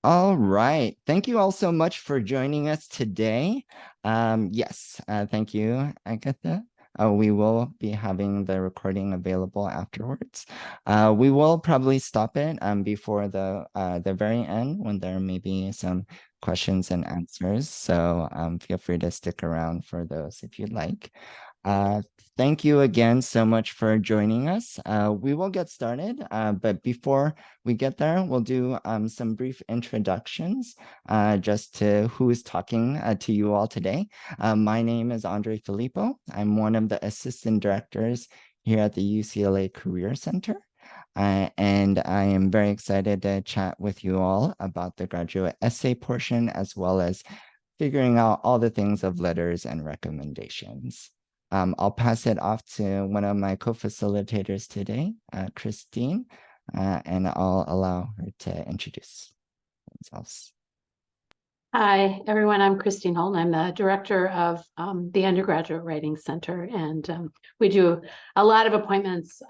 All right. Thank you all so much for joining us today. Yes, thank you, Agatha. We will be having the recording available afterwards. We will probably stop it before the very end when there may be some questions and answers. So feel free to stick around for those if you'd like. Uh, Thank you again so much for joining us. We will get started, but before we get there, we'll do some brief introductions just to who is talking to you all today. My name is Andre Filippo. I'm one of the assistant directors here at the UCLA Career Center. And I am very excited to chat with you all about the graduate essay portion, as well as figuring out all the things of letters and recommendations. I'll pass it off to one of my co-facilitators today, Christine, and I'll allow her to introduce themselves. Hi, everyone. I'm Christine Holton. I'm the director of the Undergraduate Writing Center, and we do a lot of appointments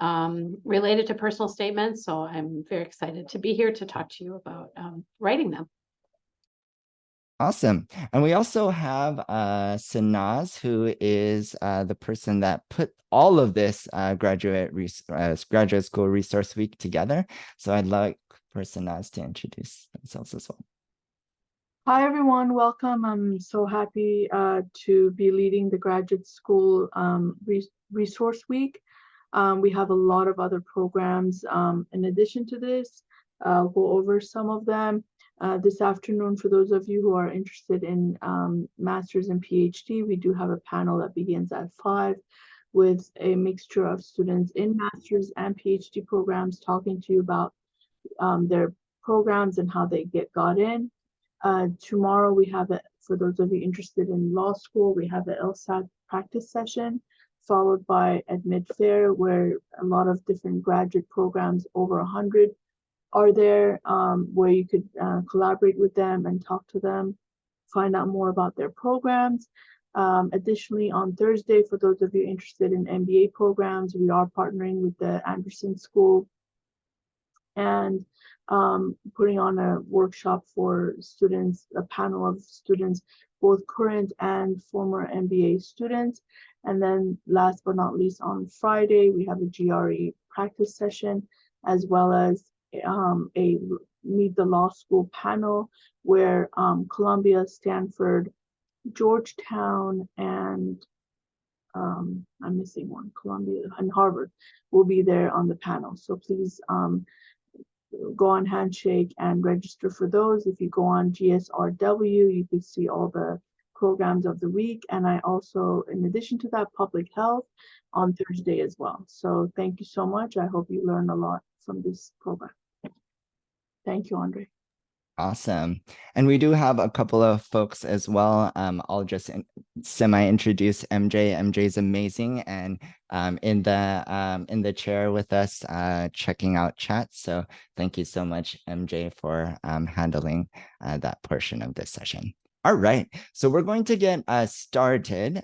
related to personal statements. So I'm very excited to be here to talk to you about writing them. Awesome. And we also have Sanaz, who is the person that put all of this graduate school resource week together. So I'd like for Sanaz to introduce themselves as well. Hi, everyone. Welcome. I'm so happy to be leading the graduate school resource week. We have a lot of other programs in addition to this. I'll go over some of them this afternoon. For those of you who are interested in master's and PhD, we do have a panel that begins at 5 with a mixture of students in master's and PhD programs talking to you about their programs and how they got in. Tomorrow we have it, for those of you interested in law school, we have the LSAT practice session, followed by Admit Fair, where a lot of different graduate programs, over 100, are there, where you could collaborate with them and talk to them, find out more about their programs. Additionally, on Thursday, for those of you interested in MBA programs, we are partnering with the Anderson School and putting on a workshop for students, a panel of students, both current and former MBA students. And then last but not least, on Friday, we have a GRE practice session, as well as a Meet the Law School panel where Columbia, Stanford, Georgetown, and I'm missing one, Columbia and Harvard will be there on the panel. So please go on Handshake and register for those. If you go on GSRW, you can see all the programs of the week. And I also, in addition to that, public health on Thursday as well. So thank you so much. I hope you learn a lot from this program. Thank you, Andre. Awesome. And we do have a couple of folks as well. I'll just semi-introduce MJ. MJ's amazing and in the chair with us, checking out chat. So thank you so much, MJ, for handling that portion of this session. All right, so we're going to get started.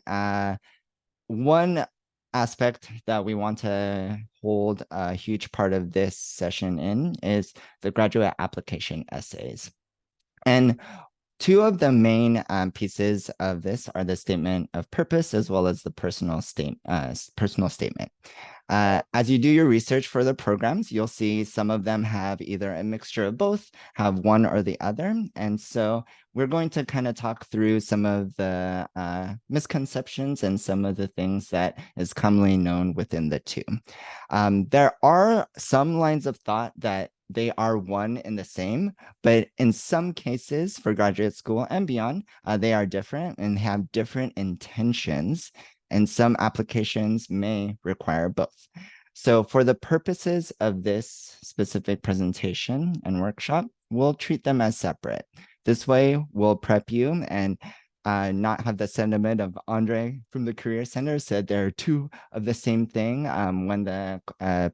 One aspect that we want to hold a huge part of this session in is the graduate application essays. And two of the main pieces of this are the statement of purpose as well as the personal statement. As you do your research for the programs, you'll see some of them have either a mixture of both, have one or the other. And so we're going to kind of talk through some of the misconceptions and some of the things that is commonly known within the two. There are some lines of thought that they are one and the same, but in some cases for graduate school and beyond, they are different and have different intentions, and some applications may require both. So for the purposes of this specific presentation and workshop, we'll treat them as separate. This way, we'll prep you and not have the sentiment of Andre from the Career Center said there are two of the same thing when the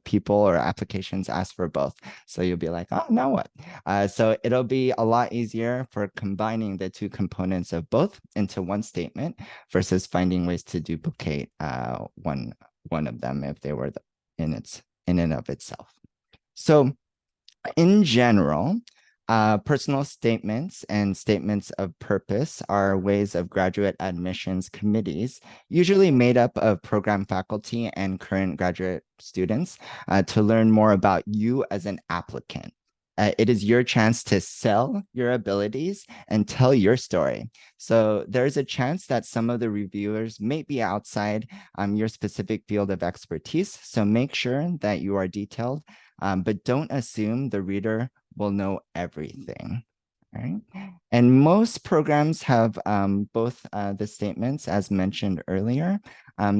people or applications ask for both. So you'll be like, oh, now what? So it'll be a lot easier for combining the two components of both into one statement versus finding ways to duplicate one of them if they were in and of itself. So in general, Personal statements and statements of purpose are ways of graduate admissions committees, usually made up of program faculty and current graduate students, to learn more about you as an applicant. It is your chance to sell your abilities and tell your story. So there's a chance that some of the reviewers may be outside your specific field of expertise. So make sure that you are detailed, but don't assume the reader will know everything. Right. And most programs have both the statements as mentioned earlier.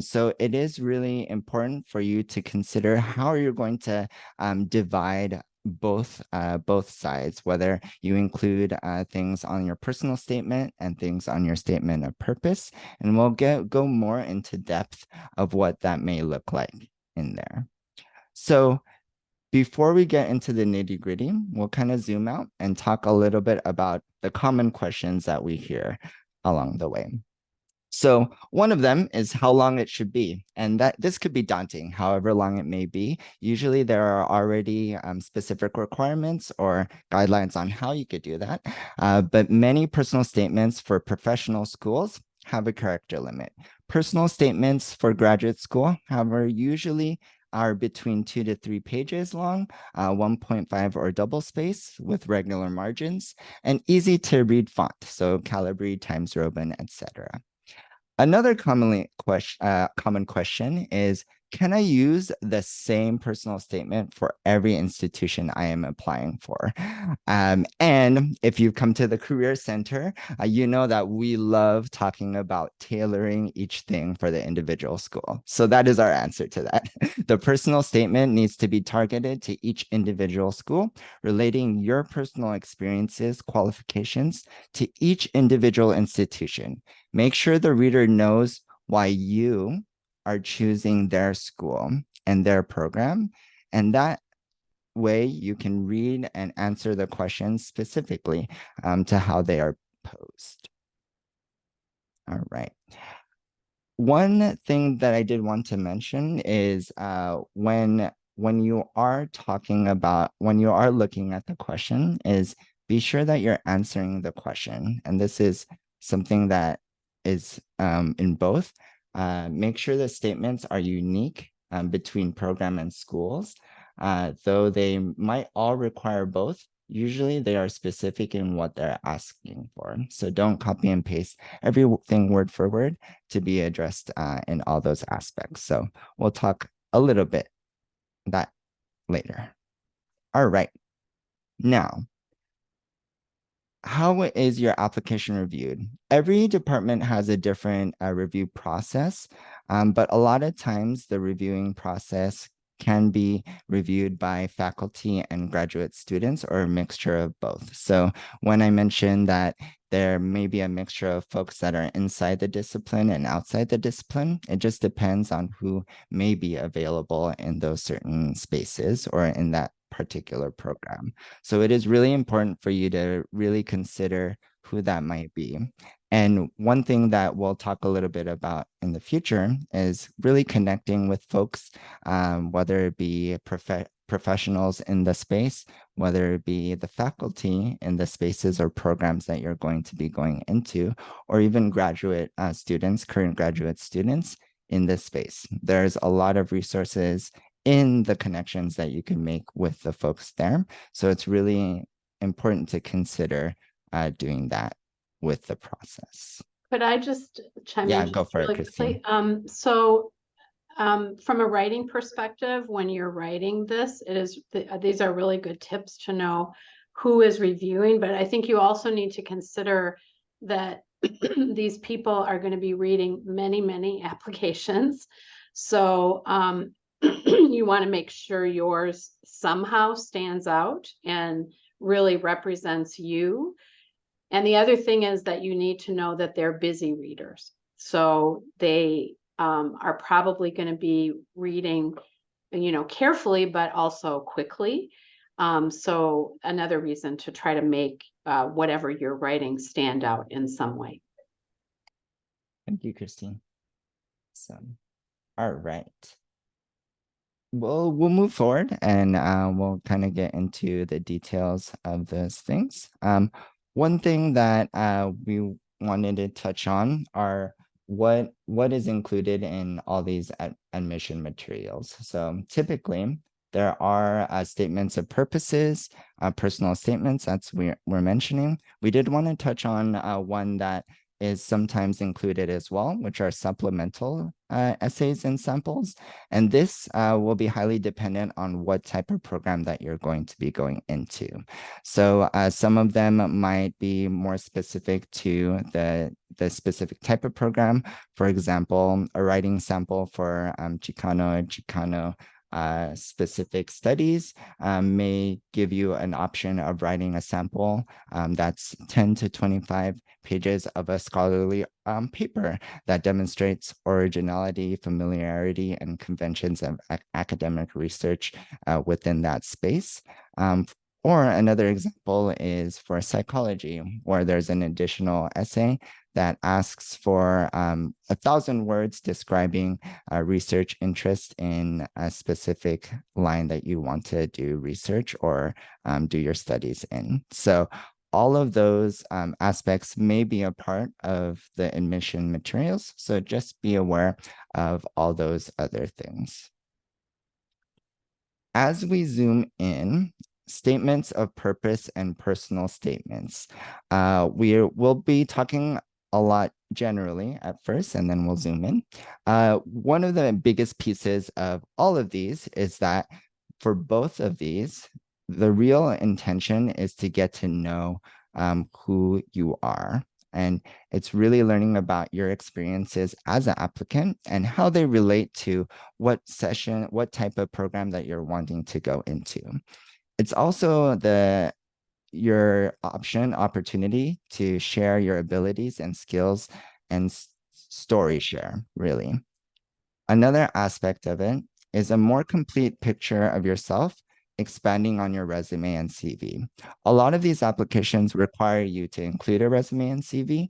So it is really important for you to consider how you're going to divide both sides, whether you include things on your personal statement and things on your statement of purpose. And we'll go more into depth of what that may look like in there. So before we get into the nitty gritty, we'll kind of zoom out and talk a little bit about the common questions that we hear along the way. So one of them is how long it should be. And that this could be daunting, however long it may be. Usually there are already specific requirements or guidelines on how you could do that. But many personal statements for professional schools have a character limit. Personal statements for graduate school, however, usually are between 2 to 3 pages long, 1.5 or double space with regular margins, and easy to read font, so Calibri, Times Roman, etc. Another common question is, can I use the same personal statement for every institution I am applying for? And if you've come to the Career Center, you know that we love talking about tailoring each thing for the individual school. So that is our answer to that. The personal statement needs to be targeted to each individual school, relating your personal experiences, qualifications to each individual institution. Make sure the reader knows why you are choosing their school and their program. And that way you can read and answer the questions specifically to how they are posed. All right. One thing that I did want to mention is when you are talking about, when you are looking at the question, is be sure that you're answering the question. And this is something that is in both. Make sure the statements are unique between program and schools. Though they might all require both, usually they are specific in what they're asking for. So don't copy and paste everything word for word to be addressed in all those aspects. So we'll talk a little bit that later. All right. Now, how is your application reviewed? Every department has a different review process, but a lot of times the reviewing process can be reviewed by faculty and graduate students or a mixture of both. So when I mentioned that there may be a mixture of folks that are inside the discipline and outside the discipline, it just depends on who may be available in those certain spaces or in that particular program. So it is really important for you to really consider who that might be. And one thing that we'll talk a little bit about in the future is really connecting with folks, whether it be professionals in the space, whether it be the faculty in the spaces or programs that you're going to be going into, or even graduate students, current graduate students in this space. There's a lot of resources in the connections that you can make with the folks there. So it's really important to consider doing that with the process. Could I just chime in? Yeah, just go for it, really Christine. quickly? From a writing perspective, when you're writing this, these are really good tips to know who is reviewing, but I think you also need to consider that these people are going to be reading many, many applications. So you want to make sure yours somehow stands out and really represents you. And the other thing is that you need to know that they're busy readers. So they are probably going to be reading, carefully, but also quickly. So another reason to try to make whatever you're writing stand out in some way. Thank you, Christine. So, all right. we'll move forward and we'll kind of get into the details of those things. One thing that we wanted to touch on are what is included in all these admission materials. So typically there are statements of purposes, personal statements that's we're mentioning. We did want to touch on one that is sometimes included as well, which are supplemental essays and samples. And this will be highly dependent on what type of program that you're going to be going into. So some of them might be more specific to the specific type of program. For example, a writing sample for Chicano specific studies may give you an option of writing a sample that's 10 to 25 pages of a scholarly paper that demonstrates originality, familiarity, and conventions of academic research within that space. Or another example is for psychology, where there's an additional essay that asks for 1,000 words describing research interest in a specific line that you want to do research or do your studies in. So all of those aspects may be a part of the admission materials. So just be aware of all those other things. As we zoom in, statements of purpose and personal statements. We'll be talking a lot generally at first, and then we'll zoom in. One of the biggest pieces of all of these is that for both of these, the real intention is to get to know who you are. And it's really learning about your experiences as an applicant and how they relate to what session, what type of program that you're wanting to go into. It's also your opportunity to share your abilities and skills and story share, really. Another aspect of it is a more complete picture of yourself, expanding on your resume and CV. A lot of these applications require you to include a resume and CV,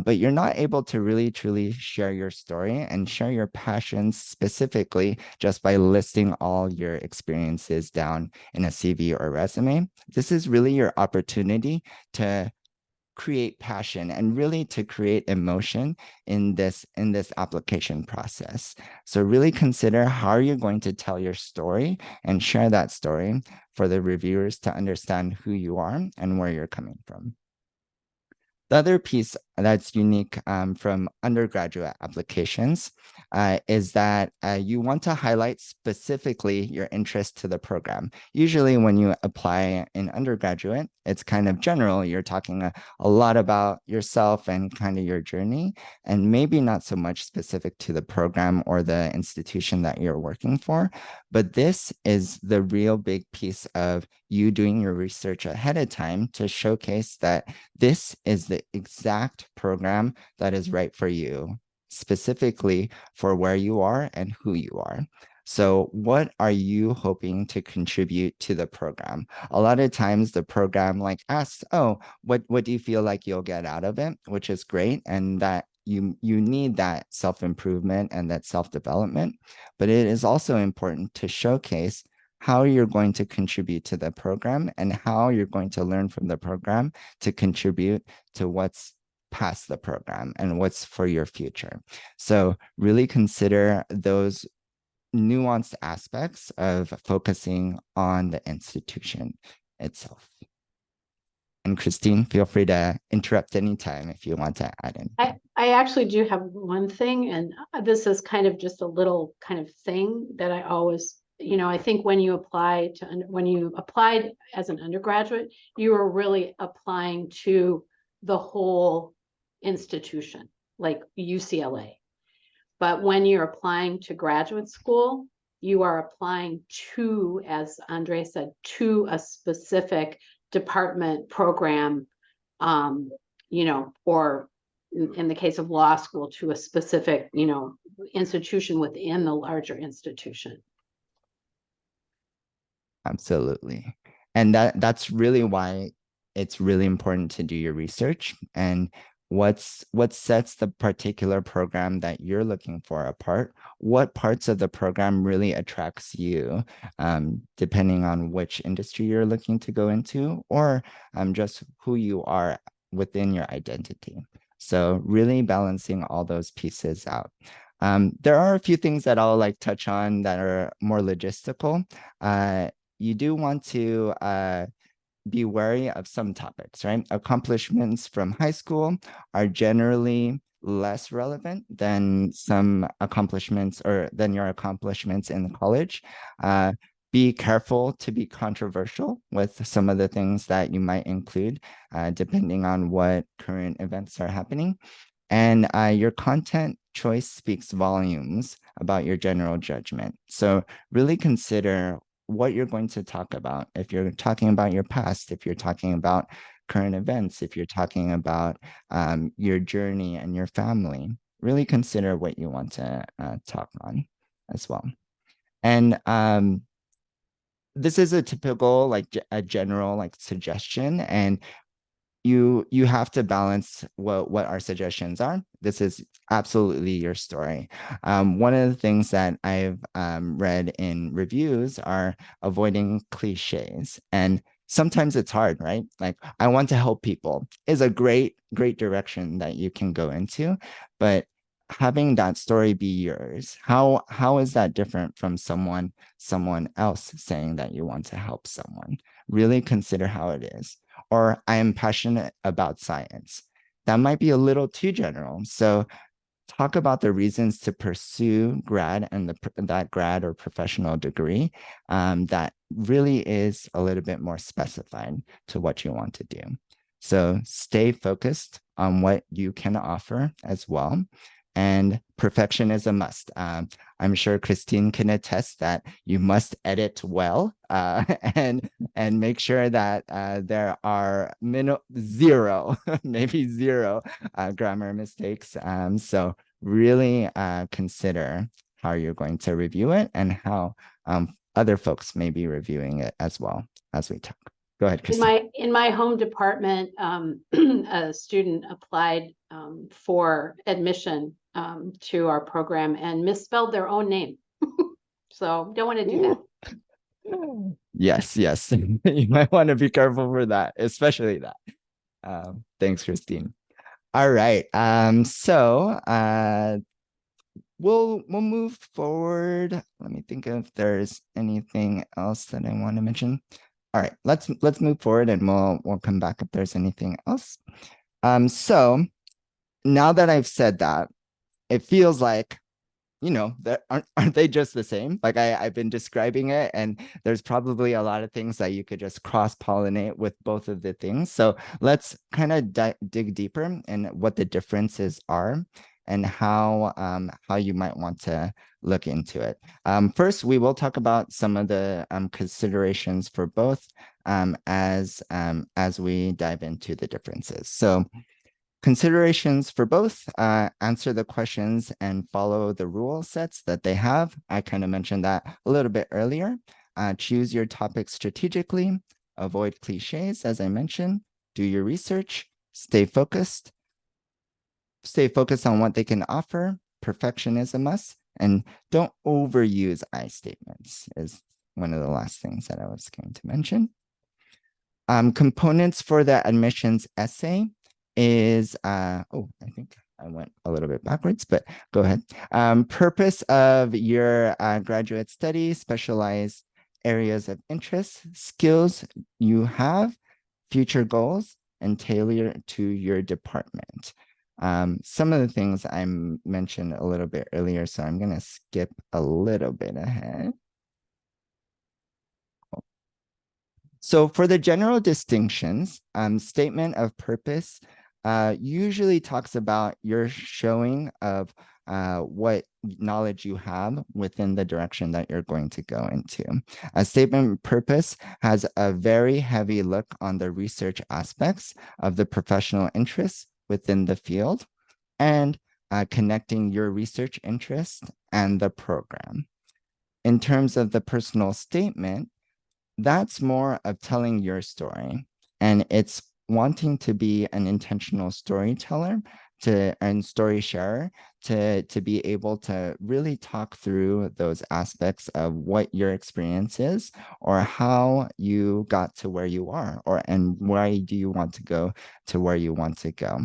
but you're not able to really truly share your story and share your passions specifically just by listing all your experiences down in a CV or resume. This is really your opportunity to create passion and really to create emotion in this application process. So really consider how are you going to tell your story and share that story for the reviewers to understand who you are and where you're coming from. The other piece that's unique from undergraduate applications is that you want to highlight specifically your interest to the program. Usually when you apply in undergraduate, it's kind of general. You're talking a lot about yourself and kind of your journey, and maybe not so much specific to the program or the institution that you're working for. But this is the real big piece of you doing your research ahead of time to showcase that this is the exact program that is right for you, specifically for where you are and who you are. So what are you hoping to contribute to the program? A lot of times the program asks, oh, what do you feel like you'll get out of it? Which is great. And that you need that self-improvement and that self-development. But it is also important to showcase how you're going to contribute to the program and how you're going to learn from the program to contribute to what's past the program and what's for your future. So really consider those nuanced aspects of focusing on the institution itself. And Christine, feel free to interrupt anytime if you want to add in. I actually do have one thing, and this is kind of just a little kind of thing that I always, I think when you applied as an undergraduate, you were really applying to the whole institution, like UCLA. But when you're applying to graduate school, you are applying to, as Andre said, to a specific department program, or in the case of law school, to a specific, institution within the larger institution. Absolutely. And that's really why it's really important to do your research. And what sets the particular program that you're looking for apart? What parts of the program really attracts you, depending on which industry you're looking to go into, or just who you are within your identity. So really balancing all those pieces out. There are a few things that I'll like touch on that are more logistical. You do want to be wary of some topics, right? Accomplishments from high school are generally less relevant than some accomplishments or than your accomplishments in college. Be careful to be controversial with some of the things that you might include, depending on what current events are happening. And your content choice speaks volumes about your general judgment. So really consider what you're going to talk about. If you're talking about your past, if you're talking about current events, if you're talking about your journey and your family, really consider what you want to talk on as well. And this is a typical, like a general like suggestion, and you have to balance what our suggestions are. This is absolutely your story. One of the things that I've read in reviews are avoiding cliches, and sometimes it's hard, right? Like, I want to help people is a great direction that you can go into, but having that story be yours, how is that different from someone else saying that you want to help someone? Really consider how it is. Or I am passionate about science. That might be a little too general. So talk about the reasons to pursue grad and that grad or professional degree that really is a little bit more specified to what you want to do. So stay focused on what you can offer as well. And perfection is a must. I'm sure Christine can attest that you must edit well and make sure that there are zero, maybe zero grammar mistakes. So really consider how you're going to review it and how other folks may be reviewing it as well as we talk. Go ahead, Christine. In my home department, a student applied for admission to our program and misspelled their own name. So don't want to do that. Yes, you might want to be careful for that, especially that. Thanks, Christine. All right. So we'll move forward. Let me think if there's anything else that I want to mention. All right, let's move forward, and we'll come back if there's anything else. So now that I've said that, it feels like, you know, that aren't they just the same? Like I've been describing it, and there's probably a lot of things that you could just cross-pollinate with both of the things. So let's kind of dig deeper in what the differences are and how you might want to look into it. First, we will talk about some of the considerations for both as we dive into the differences. So considerations for both, answer the questions and follow the rule sets that they have. I kind of mentioned that a little bit earlier. Choose your topics strategically, avoid cliches, as I mentioned, do your research, stay focused on what they can offer. Perfection is a must, and don't overuse I statements is one of the last things that I was going to mention. Components for the admissions essay is, oh, I think I went a little bit backwards, but go ahead. Purpose of your graduate study, specialized areas of interest, skills you have, future goals, and tailor to your department. Some of the things I mentioned a little bit earlier, so I'm going to skip a little bit ahead. So for the general distinctions, statement of purpose usually talks about your showing of what knowledge you have within the direction that you're going to go into. A statement of purpose has a very heavy look on the research aspects of the professional interests within the field and connecting your research interest and the program. In terms of the personal statement, that's more of telling your story, and it's wanting to be an intentional storyteller and story sharer to be able to really talk through those aspects of what your experience is or how you got to where you are and why do you want to go to where you want to go.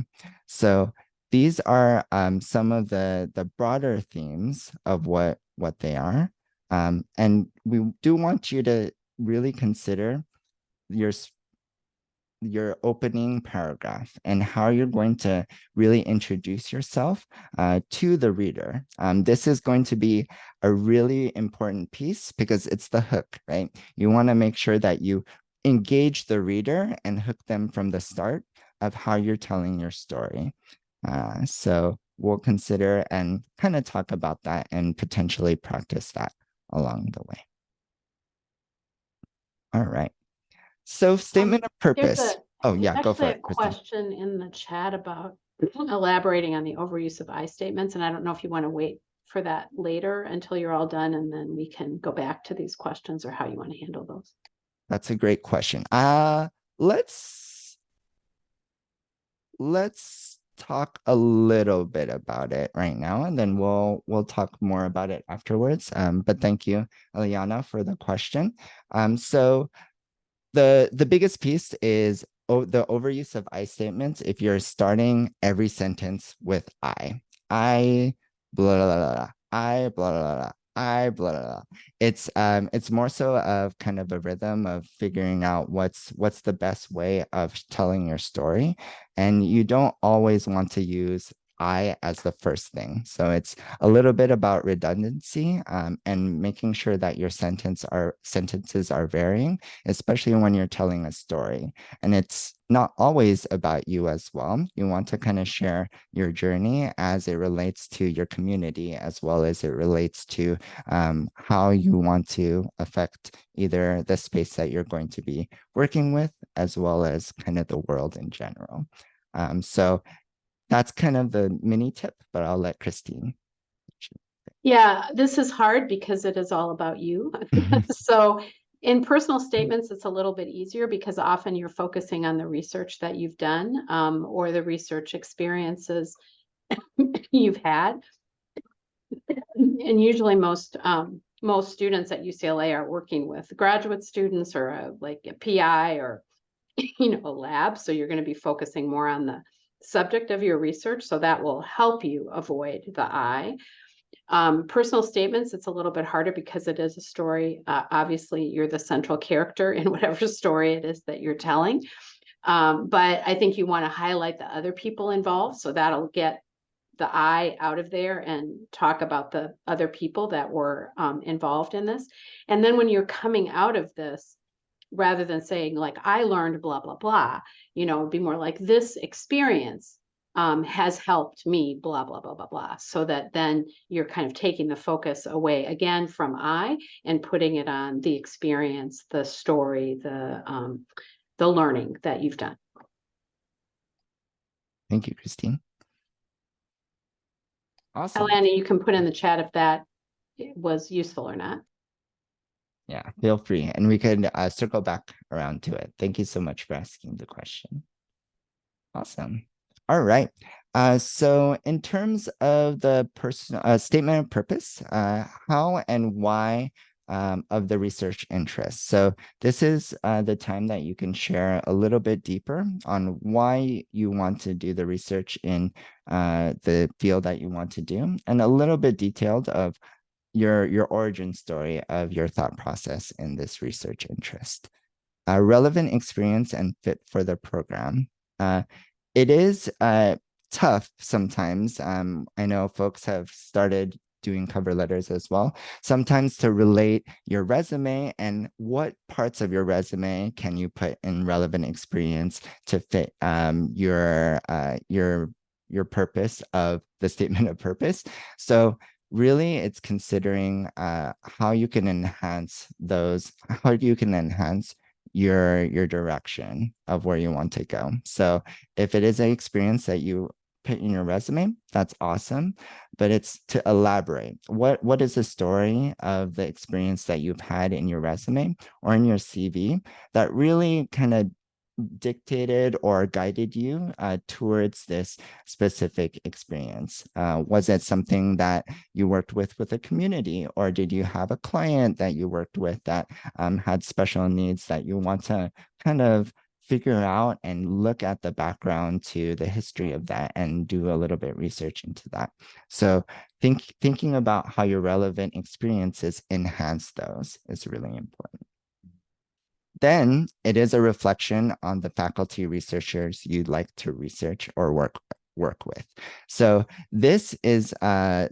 So these are some of the broader themes of what they are. And we do want you to really consider your opening paragraph and how you're going to really introduce yourself to the reader. This is going to be a really important piece because it's the hook, right? You want to make sure that you engage the reader and hook them from the start of how you're telling your story. So we'll consider and kind of talk about that and potentially practice that along the way. All right. So statement of purpose. Oh yeah, go for it. Actually, a question in the chat about elaborating on the overuse of I statements, and I don't know if you want to wait for that later until you're all done, and then we can go back to these questions or how you want to handle those. That's a great question. Let's talk a little bit about it right now, and then we'll talk more about it afterwards. But thank you, Eliana, for the question. So the biggest piece is the overuse of I statements. If you're starting every sentence with I blah blah blah, I blah blah blah, I blah blah blah. It's more so of kind of a rhythm of figuring out what's the best way of telling your story, and you don't always want to use I as the first thing. So it's a little bit about redundancy and making sure that your sentences are varying, especially when you're telling a story. And it's not always about you as well. You want to kind of share your journey as it relates to your community, as well as it relates to how you want to affect either the space that you're going to be working with, as well as kind of the world in general. So that's kind of the mini tip, but I'll let Christine. Yeah, this is hard because it is all about you. So in personal statements, it's a little bit easier because often you're focusing on the research that you've done or the research experiences you've had. And usually most students at UCLA are working with graduate students or like a PI or a lab. So you're going to be focusing more on the subject of your research. So that will help you avoid the I. Personal statements, it's a little bit harder because it is a story. Obviously, you're the central character in whatever story it is that you're telling. But I think you want to highlight the other people involved. So that'll get the I out of there and talk about the other people that were involved in this. And then when you're coming out of this, rather than saying like, I learned blah, blah, blah, be more like this experience has helped me, blah, blah, blah, blah, blah. So that then you're kind of taking the focus away again from I and putting it on the experience, the story, the learning that you've done. Thank you, Christine. Awesome. Alana, you can put in the chat if that was useful or not. Yeah, feel free. And we could circle back around to it. Thank you so much for asking the question. Awesome. All right. So in terms of the statement of purpose, how and why of the research interest. So this is the time that you can share a little bit deeper on why you want to do the research in the field that you want to do, and a little bit detailed of your origin story of your thought process in this research interest. Relevant experience and fit for the program. It is tough sometimes. I know folks have started doing cover letters as well, sometimes to relate your resume and what parts of your resume can you put in relevant experience to fit your purpose of the statement of purpose. So really, it's considering how you can enhance your direction of where you want to go. So if it is an experience that you put in your resume, that's awesome, but it's to elaborate. What is the story of the experience that you've had in your resume or in your CV that really kind of dictated or guided you towards this specific experience? Was it something that you worked with a community, or did you have a client that you worked with that had special needs that you want to kind of figure out and look at the background to the history of that and do a little bit research into that? So thinking about how your relevant experiences enhance those is really important. Then it is a reflection on the faculty researchers you'd like to research or work with. So this is a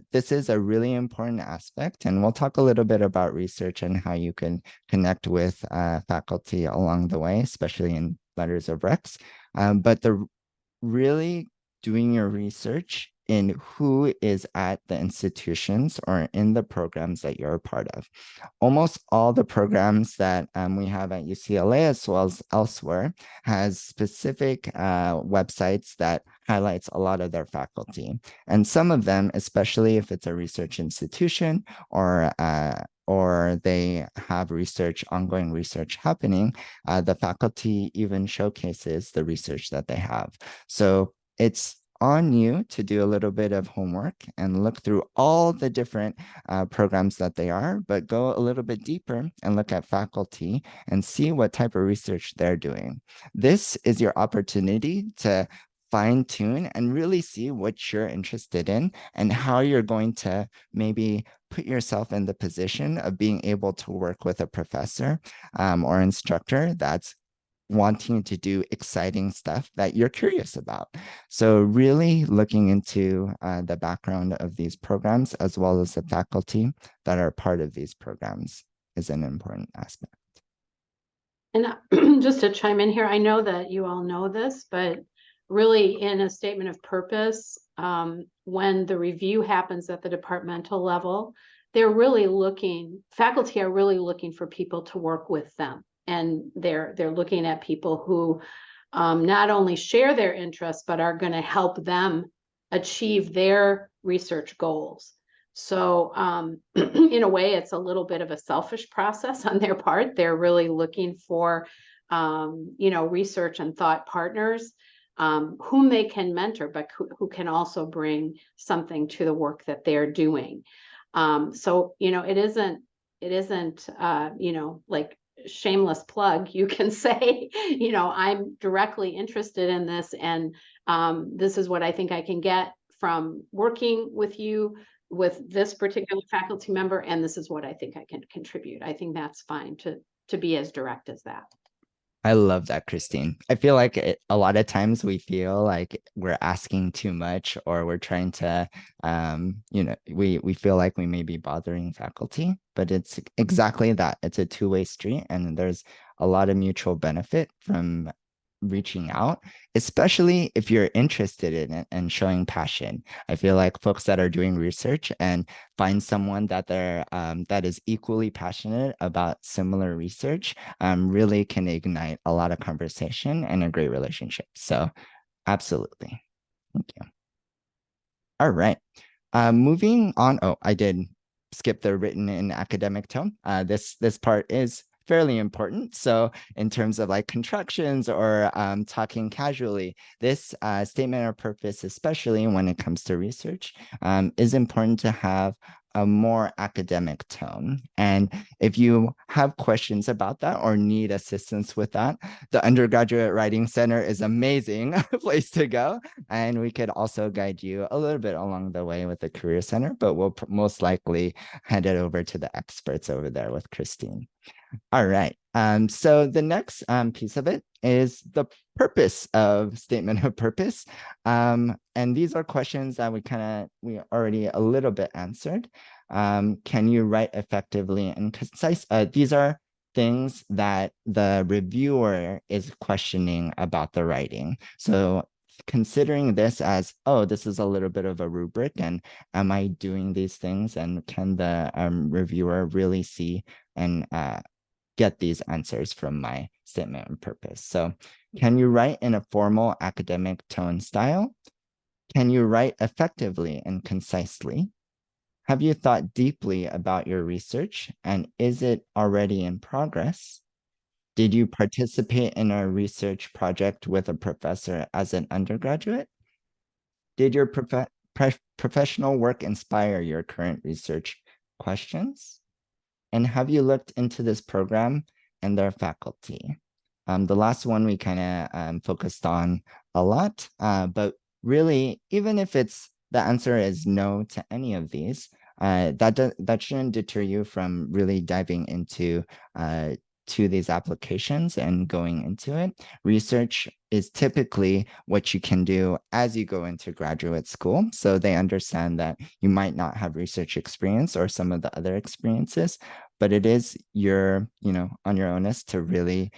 really important aspect, and we'll talk a little bit about research and how you can connect with faculty along the way, especially in letters of recs. But the really doing your research in who is at the institutions or in the programs that you're a part of. Almost all the programs that we have at UCLA as well as elsewhere has specific websites that highlights a lot of their faculty. And some of them, especially if it's a research institution or they have ongoing research happening, the faculty even showcases the research that they have. So it's on you to do a little bit of homework and look through all the different programs that they are, but go a little bit deeper and look at faculty and see what type of research they're doing. This is your opportunity to fine tune and really see what you're interested in and how you're going to maybe put yourself in the position of being able to work with a professor or instructor that's wanting to do exciting stuff that you're curious about. So really looking into the background of these programs as well as the faculty that are part of these programs is an important aspect. And just to chime in here, I know that you all know this, but really in a statement of purpose, when the review happens at the departmental level, faculty are really looking for people to work with them. And they're looking at people who not only share their interests, but are going to help them achieve their research goals. So in a way, it's a little bit of a selfish process on their part. They're really looking for, research and thought partners whom they can mentor, but who can also bring something to the work that they're doing. So, it isn't, like shameless plug. You can say, I'm directly interested in this, and this is what I think I can get from working with you with this particular faculty member, and this is what I think I can contribute. I think that's fine to be as direct as that. I love that, Christine. I feel like a lot of times we feel like we're asking too much, or we're trying to, we feel like we may be bothering faculty, but it's exactly that. It's a two-way street, and there's a lot of mutual benefit from reaching out, especially if you're interested in it and showing passion. I feel like folks that are doing research and find someone that that is equally passionate about similar research really can ignite a lot of conversation and a great relationship. So absolutely. Thank you. All right. Moving on. Oh, I did skip the written in academic tone. This part is fairly important. So in terms of like contractions or talking casually, this statement of purpose, especially when it comes to research, is important to have a more academic tone. And if you have questions about that or need assistance with that, the Undergraduate Writing Center is amazing place to go. And we could also guide you a little bit along the way with the Career Center, but we'll most likely hand it over to the experts over there with Christine. All right. So the next piece of it is the purpose of statement of purpose. And these are questions that we already a little bit answered. Can you write effectively and concise? These are things that the reviewer is questioning about the writing. So considering this as, oh, this is a little bit of a rubric, and am I doing these things? And can the reviewer really see and get these answers from my statement of purpose? So can you write in a formal academic tone style? Can you write effectively and concisely? Have you thought deeply about your research, and is it already in progress? Did you participate in a research project with a professor as an undergraduate? Did your professional work inspire your current research questions? And have you looked into this program and their faculty? The last one we kind of focused on a lot, but really, even if the answer is no to any of these, that shouldn't deter you from really diving into to these applications and going into it. Research is typically what you can do as you go into graduate school. So they understand that you might not have research experience or some of the other experiences, but it is on your onus to really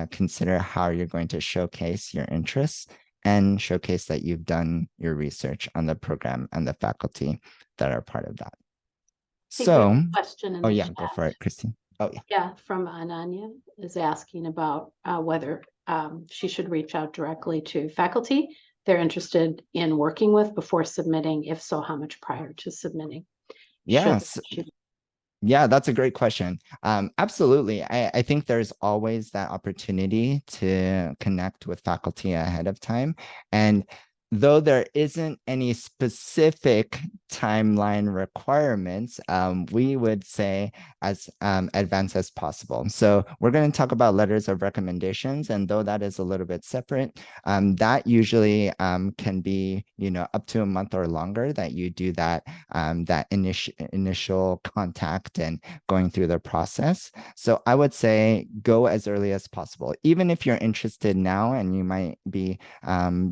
consider how you're going to showcase your interests and showcase that you've done your research on the program and the faculty that are part of that. So, question in oh the yeah, chat. go for it, Christine. Oh yeah. Yeah, from Ananya is asking about whether she should reach out directly to faculty they're interested in working with before submitting. If so, how much prior to submitting? Yes. Yeah, that's a great question. Absolutely. I think there's always that opportunity to connect with faculty ahead of time. And though there isn't any specific timeline requirements, we would say as advanced as possible. So we're going to talk about letters of recommendations, and though that is a little bit separate, that usually can be, up to a month or longer that you do that initial contact and going through the process. So I would say go as early as possible, even if you're interested now and you might be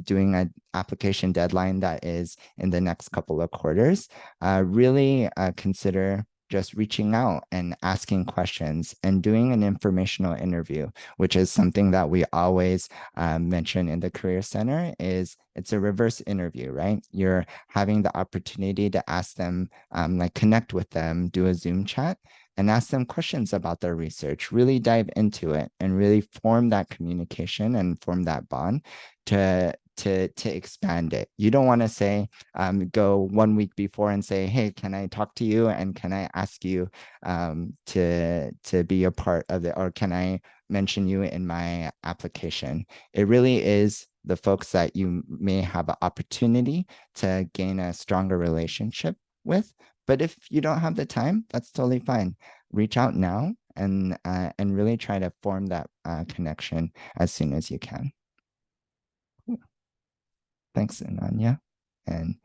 doing an application deadline that is in the next couple of quarters. Really consider just reaching out and asking questions and doing an informational interview, which is something that we always mention in the Career Center. It's a reverse interview, right? You're having the opportunity to ask them, connect with them, do a Zoom chat, and ask them questions about their research, really dive into it and really form that communication and form that bond to expand it. You don't want to say, go 1 week before and say, hey, can I talk to you? And can I ask you to be a part of it? Or can I mention you in my application? It really is the folks that you may have an opportunity to gain a stronger relationship with. But if you don't have the time, that's totally fine. Reach out now and really try to form that connection as soon as you can. Thanks, Ananya. And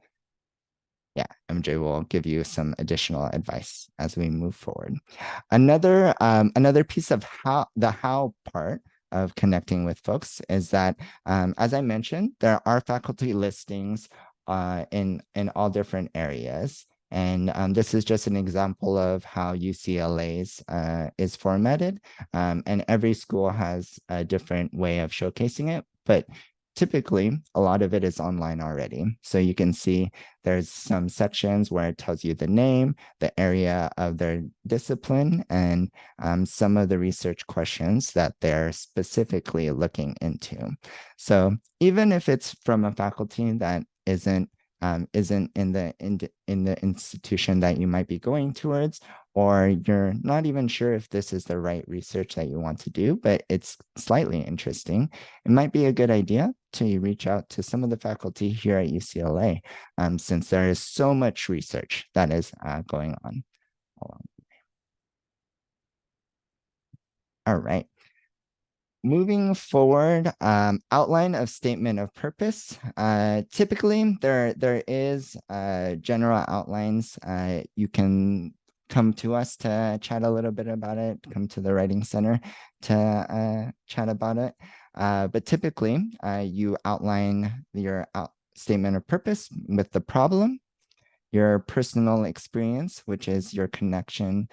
yeah, MJ will give you some additional advice as we move forward. Another piece of the how part of connecting with folks is that, as I mentioned, there are faculty listings in all different areas. And this is just an example of how UCLA's is formatted. And every school has a different way of showcasing it, but typically a lot of it is online already. So you can see there's some sections where it tells you the name, the area of their discipline, and some of the research questions that they're specifically looking into. So even if it's from a faculty that isn't in the institution that you might be going towards, or you're not even sure if this is the right research that you want to do, but it's slightly interesting, it might be a good idea to reach out to some of the faculty here at UCLA, since there is so much research that is going on along the way. All right. Moving forward, outline of statement of purpose. Typically, there is general outlines. You can come to us to chat a little bit about it, come to the Writing Center to chat about it. But typically, you outline your statement of purpose with the problem, your personal experience, which is your connection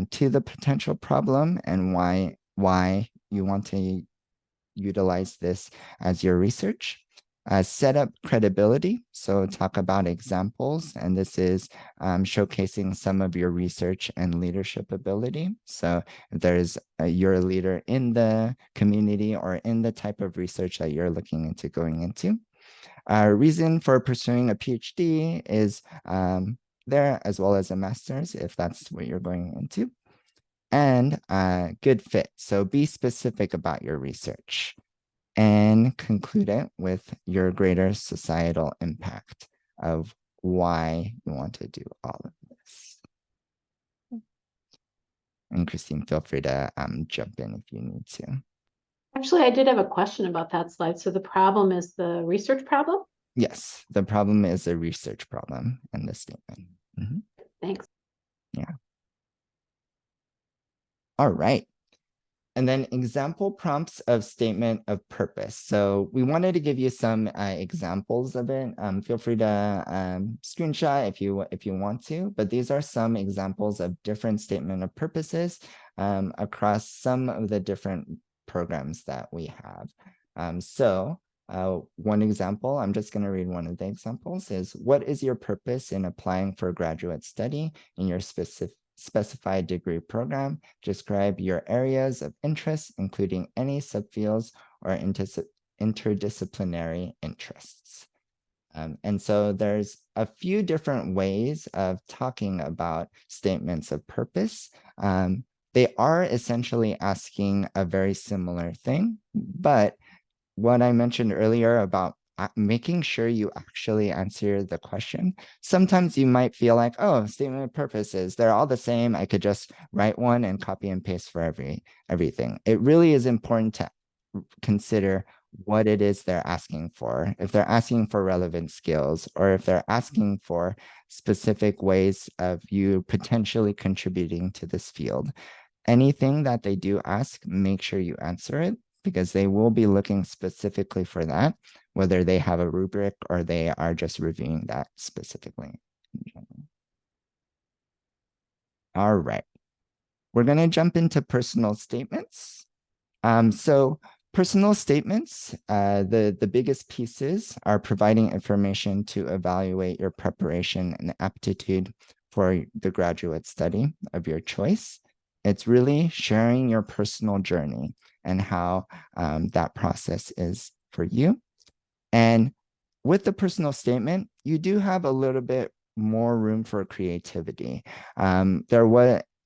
to the potential problem and why you want to utilize this as your research. Set up credibility, so talk about examples, and this is showcasing some of your research and leadership ability. So if there's you're a leader in the community or in the type of research that you're looking into going into. Reason for pursuing a PhD is there, as well as a master's if that's what you're going into. and good fit. So be specific about your research and conclude it with your greater societal impact of why you want to do all of this. And Christine, feel free to jump in if you need to. Actually, I did have a question about that slide. So the problem is the research problem? Yes, the problem is a research problem in this statement. Mm-hmm. Thanks. Yeah. All right. And then example prompts of statement of purpose. So we wanted to give you some examples of it. Feel free to screenshot if you want to, but these are some examples of different statement of purposes across some of the different programs that we have. One example, I'm just going to read one of the examples, is what is your purpose in applying for graduate study in your specified degree program? Describe your areas of interest, including any subfields or interdisciplinary interests. And so there's a few different ways of talking about statements of purpose. They are essentially asking a very similar thing, but what I mentioned earlier about making sure you actually answer the question. Sometimes you might feel like, oh, statement of purposes, they're all the same. I could just write one and copy and paste for everything. It really is important to consider what it is they're asking for. If they're asking for relevant skills, or if they're asking for specific ways of you potentially contributing to this field. Anything that they do ask, make sure you answer it, because they will be looking specifically for that, whether they have a rubric or they are just reviewing that specifically. All right, we're going to jump into personal statements. So personal statements, the biggest pieces are providing information to evaluate your preparation and aptitude for the graduate study of your choice. It's really sharing your personal journey and how that process is for you. And with the personal statement, you do have a little bit more room for creativity.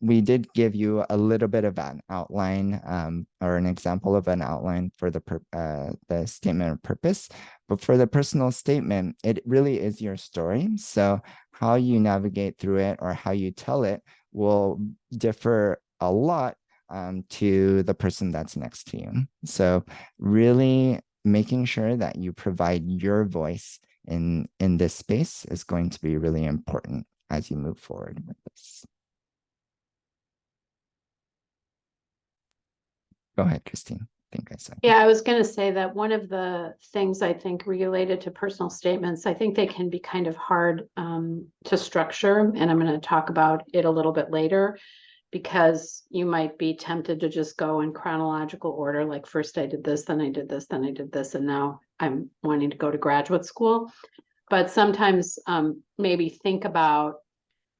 We did give you a little bit of an outline or an example of an outline for the statement of purpose. But for the personal statement, it really is your story. So how you navigate through it or how you tell it will differ a lot to the person that's next to you. So really making sure that you provide your voice in this space is going to be really important as you move forward with this. Go ahead, Christine. I think I said. Yeah, I was going to say that one of the things I think related to personal statements, I think they can be kind of hard to structure, and I'm going to talk about it a little bit later, because you might be tempted to just go in chronological order, like first I did this, then I did this, then I did this, and now I'm wanting to go to graduate school. But sometimes maybe think about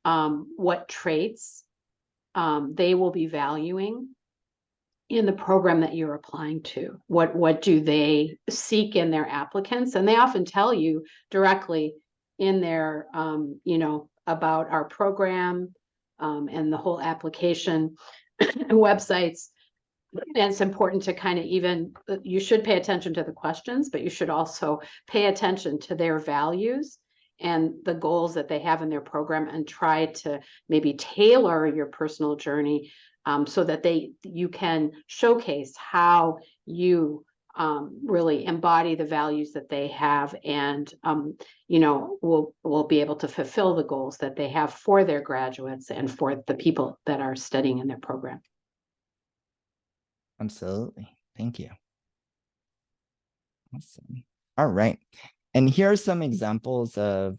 what traits they will be valuing in the program that you're applying to. What do they seek in their applicants? And they often tell you directly in their, about our program and the whole application websites. And it's important to kind of you should pay attention to the questions, but you should also pay attention to their values and the goals that they have in their program, and try to maybe tailor your personal journey so that you can showcase how you really embody the values that they have, and will be able to fulfill the goals that they have for their graduates and for the people that are studying in their program. Absolutely. Thank you. Awesome. All right. And here are some examples of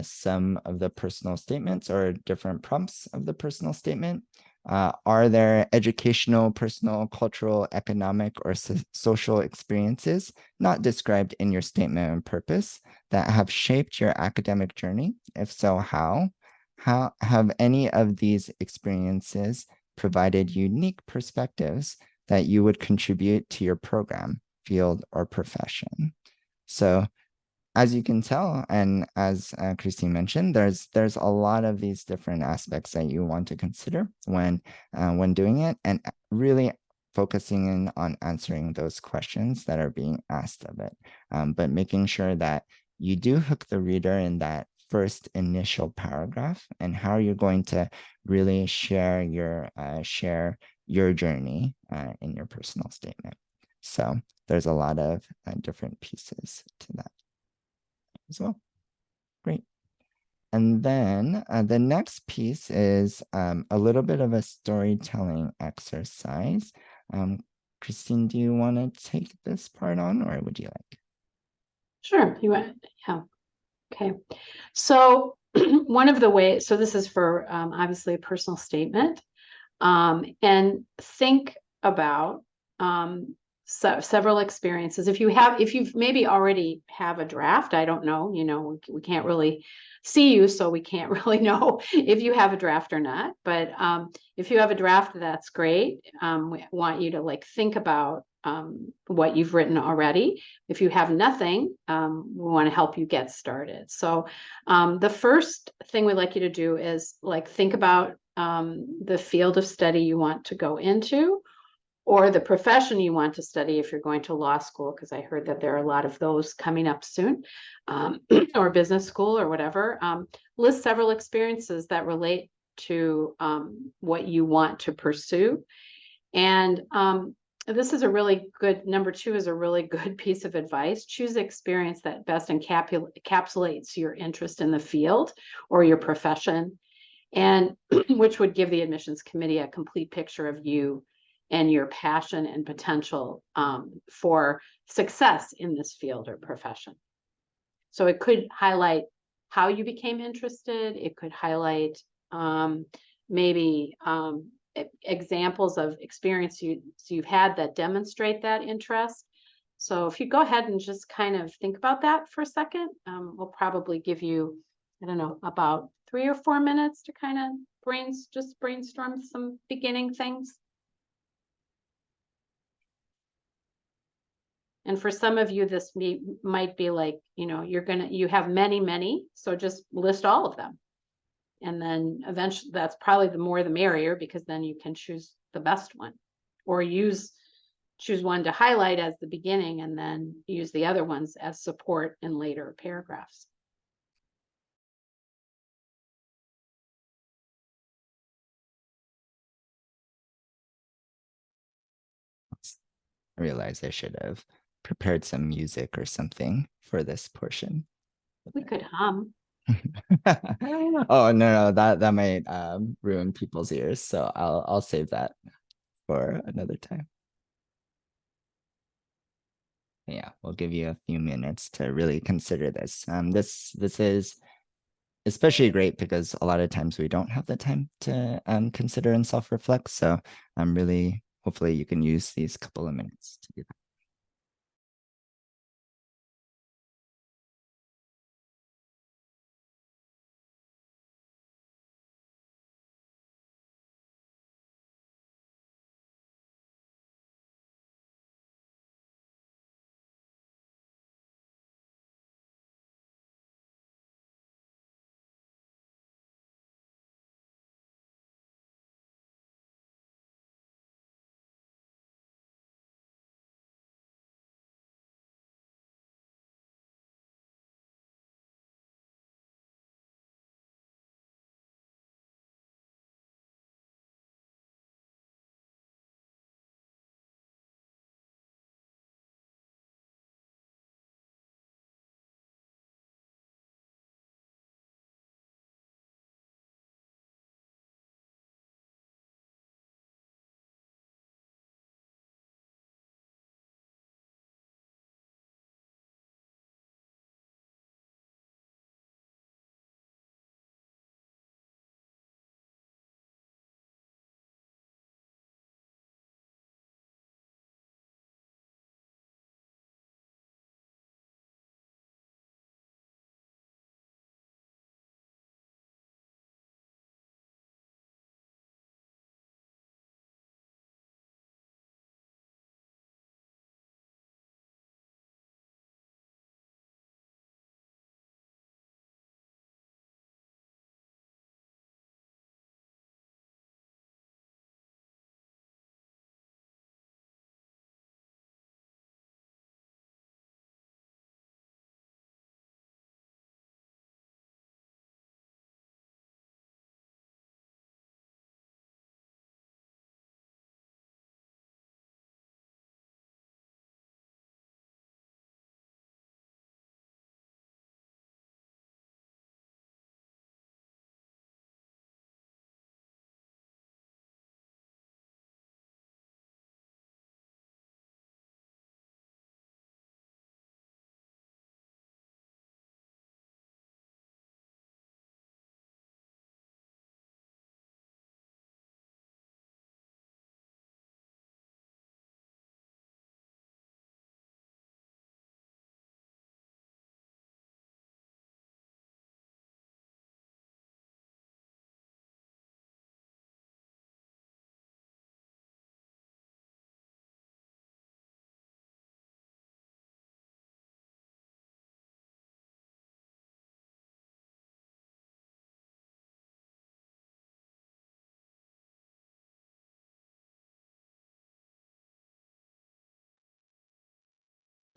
some of the personal statements or different prompts of the personal statement. Are there educational, personal, cultural, economic, or social experiences not described in your statement of purpose that have shaped your academic journey? If so, how? How have any of these experiences provided unique perspectives that you would contribute to your program, field, or profession? So as you can tell, and as Christine mentioned, there's a lot of these different aspects that you want to consider when doing it, and really focusing in on answering those questions that are being asked of it, but making sure that you do hook the reader in that first initial paragraph, and how you're going to really share your journey in your personal statement. So there's a lot of different pieces to that as well. Great. And then the next piece is a little bit of a storytelling exercise. Christine, do you want to take this part on, or would you like? Sure, you want, yeah. Okay, so one of the ways, so this is for obviously a personal statement, and think about several experiences. If you've maybe already have a draft, I don't know, we can't really see you, so we can't really know if you have a draft or not. But if you have a draft, that's great. We want you to like think about what you've written already. If you have nothing, we want to help you get started. So the first thing we'd like you to do is like think about the field of study you want to go into, or the profession you want to study if you're going to law school, because I heard that there are a lot of those coming up soon, or business school or whatever. List several experiences that relate to what you want to pursue. And this is a really good, number two is a really good piece of advice. Choose experience that best encapsulates your interest in the field or your profession, and which would give the admissions committee a complete picture of you and your passion and potential for success in this field or profession. So it could highlight how you became interested. It could highlight maybe examples of experience you've had that demonstrate that interest. So if you go ahead and just kind of think about that for a second, we'll probably give you, I don't know, about 3 or 4 minutes to kind of brainstorm some beginning things. And for some of you, this might be like, you have many, so just list all of them. And then eventually that's probably the more the merrier, because then you can choose the best one, or choose one to highlight as the beginning and then use the other ones as support in later paragraphs. I realized I should have prepared some music or something for this portion. We could hum. Oh no, that might ruin people's ears, so I'll save that for another time. Yeah, we'll give you a few minutes to really consider this. This is especially great because a lot of times we don't have the time to consider and self-reflect. So I'm really hopefully you can use these couple of minutes to do that.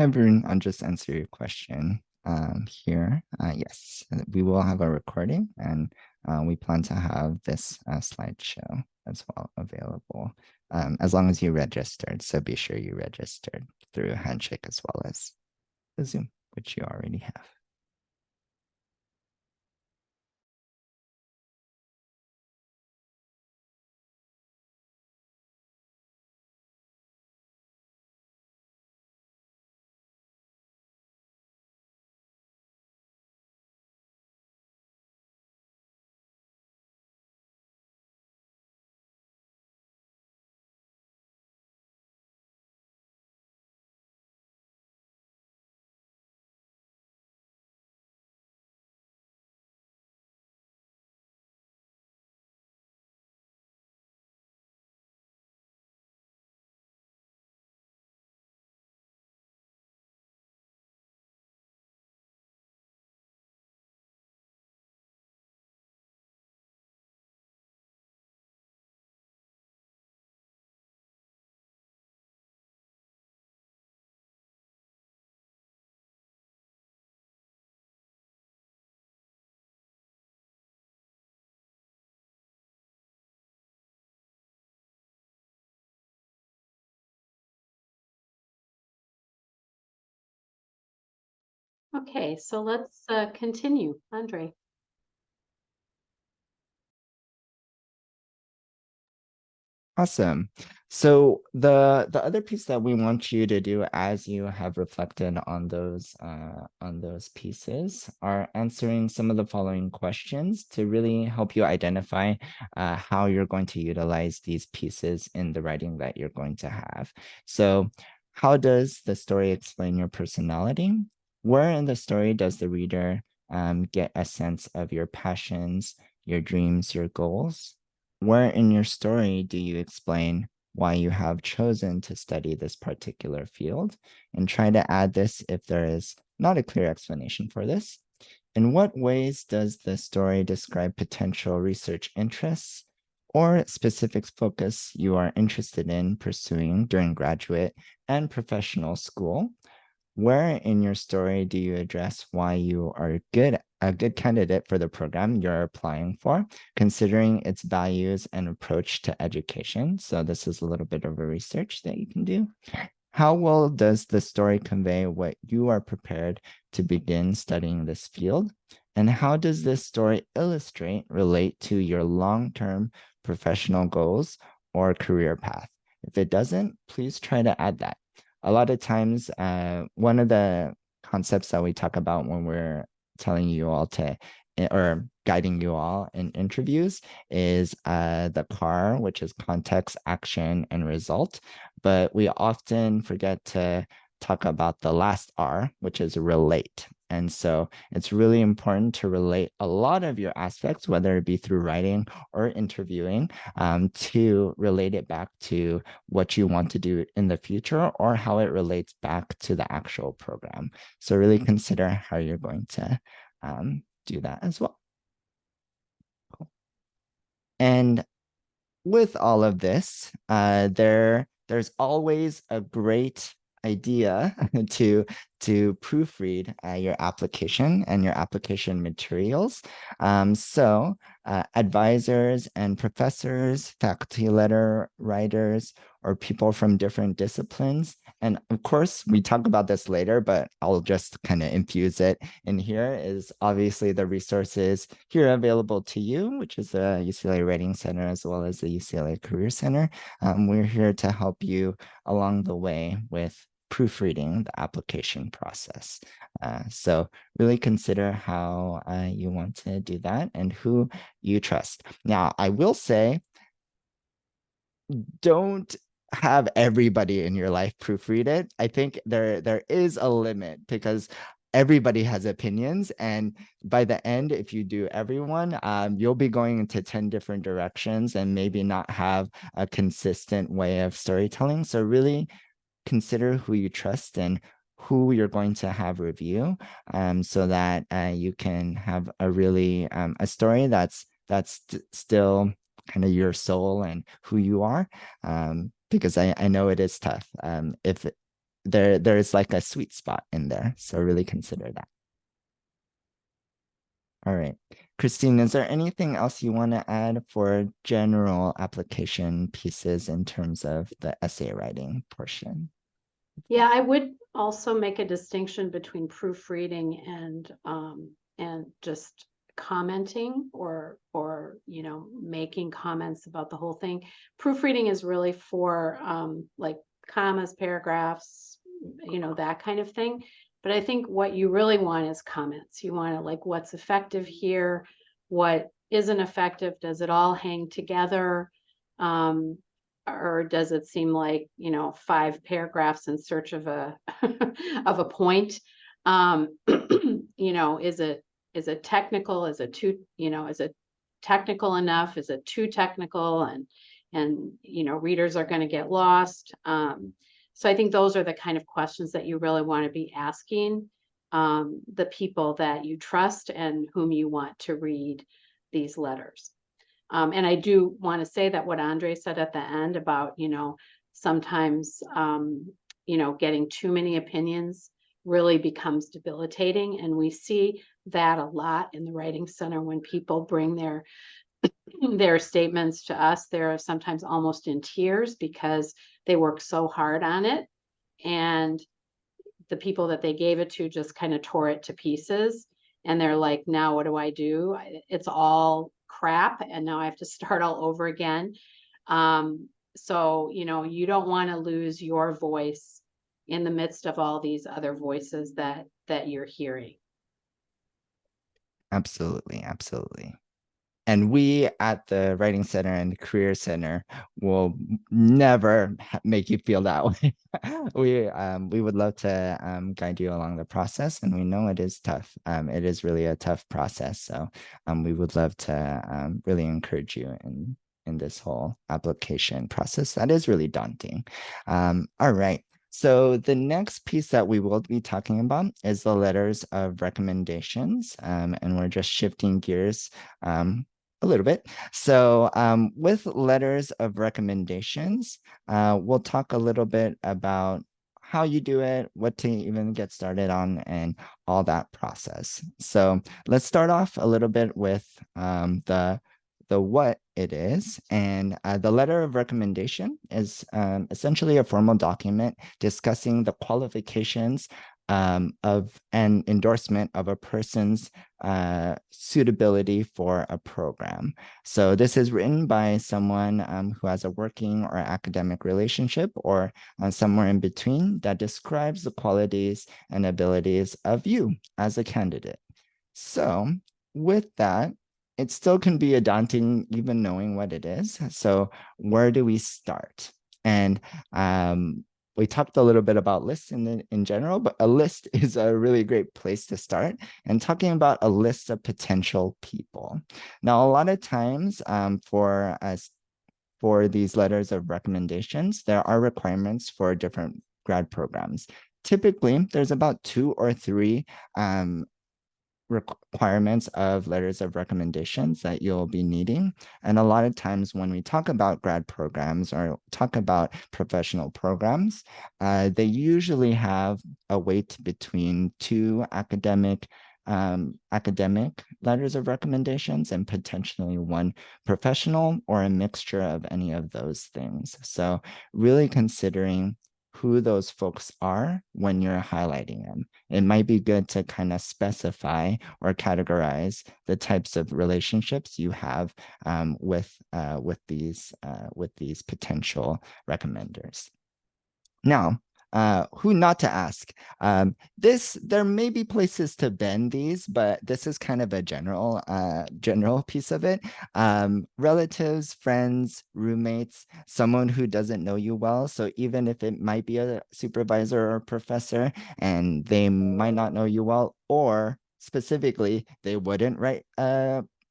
Everyone, I'll just answer your question here. Yes, we will have a recording, and we plan to have this slideshow as well available, as long as you registered. So be sure you registered through Handshake as well as the Zoom, which you already have. Okay, so let's continue. Andre. Awesome. So the other piece that we want you to do as you have reflected on those pieces are answering some of the following questions to really help you identify how you're going to utilize these pieces in the writing that you're going to have. So how does the story explain your personality? Where in the story does the reader get a sense of your passions, your dreams, your goals? Where in your story do you explain why you have chosen to study this particular field? And try to add this if there is not a clear explanation for this. In what ways does the story describe potential research interests or specific focus you are interested in pursuing during graduate and professional school? Where in your story do you address why you are a good candidate for the program you're applying for, considering its values and approach to education? So this is a little bit of a research that you can do. How well does the story convey what you are prepared to begin studying this field? And how does this story relate to your long-term professional goals or career path? If it doesn't, please try to add that. A lot of times, one of the concepts that we talk about when we're telling you all to or guiding you all in interviews is the CAR, which is context, action, and result. But we often forget to talk about the last R, which is relate. And so it's really important to relate a lot of your aspects, whether it be through writing or interviewing, to relate it back to what you want to do in the future or how it relates back to the actual program. So really consider how you're going to do that as well. Cool. And with all of this, there's always a great idea to proofread your application and your application materials. So advisors and professors, faculty letter writers, or people from different disciplines. And of course, we talk about this later, but I'll just kind of infuse it in here is obviously the resources here available to you, which is the UCLA Writing Center as well as the UCLA Career Center. We're here to help you along the way with proofreading the application process. So really consider how you want to do that and who you trust. Now, I will say, don't have everybody in your life proofread it. I think there is a limit because everybody has opinions, and by the end, if you do everyone, you'll be going into 10 different directions and maybe not have a consistent way of storytelling. So really consider who you trust and who you're going to have review, so that you can have a really a story that's still kind of your soul and who you are, because I know it is tough. If there's like a sweet spot in there. So really consider that. All right. Christine, is there anything else you want to add for general application pieces in terms of the essay writing portion? Yeah, I would also make a distinction between proofreading and just commenting or making comments about the whole thing. Proofreading is really for like commas, paragraphs, that kind of thing. But I think what you really want is comments. You want to like what's effective here, what isn't effective, does it all hang together? Or does it seem like 5 paragraphs in search of a of a point? Is it technical? Is it too, is it technical enough? Is it too technical? And readers are going to get lost. So I think those are the kind of questions that you really want to be asking the people that you trust and whom you want to read these letters. And I do want to say that what Andre said at the end about, sometimes, getting too many opinions really becomes debilitating. And we see that a lot in the Writing Center when people bring their statements to us. They're sometimes almost in tears because they work so hard on it. And the people that they gave it to just kind of tore it to pieces. And they're like, now what do I do? It's all crap. And now I have to start all over again. So, you don't want to lose your voice in the midst of all these other voices that you're hearing. Absolutely, absolutely. And we at the Writing Center and the Career Center will never make you feel that way. We would love to guide you along the process, and we know it is tough. It is really a tough process. So we would love to really encourage you in this whole application process. That is really daunting. All right. So the next piece that we will be talking about is the letters of recommendations, and we're just shifting gears a little bit. So with letters of recommendations, we'll talk a little bit about how you do it, what to even get started on, and all that process. So let's start off a little bit with the what it is. And the letter of recommendation is essentially a formal document discussing the qualifications of an endorsement of a person's suitability for a program. So this is written by someone who has a working or academic relationship or somewhere in between that describes the qualities and abilities of you as a candidate. So with that, it still can be a daunting, even knowing what it is. So where do we start? And we talked a little bit about lists in general, but a list is a really great place to start. And talking about a list of potential people. Now, a lot of times for these letters of recommendations, there are requirements for different grad programs. Typically, there's about 2 or 3 requirements of letters of recommendations that you'll be needing. And a lot of times when we talk about grad programs or talk about professional programs, they usually have a weight between 2 academic letters of recommendations and potentially 1 professional or a mixture of any of those things. So really considering who those folks are when you're highlighting them. It might be good to kind of specify or categorize the types of relationships you have with these potential recommenders. Now, who not to ask? There may be places to bend these, but this is kind of a general piece of it. Relatives, friends, roommates, someone who doesn't know you well. So even if it might be a supervisor or professor and they might not know you well, or specifically, they wouldn't write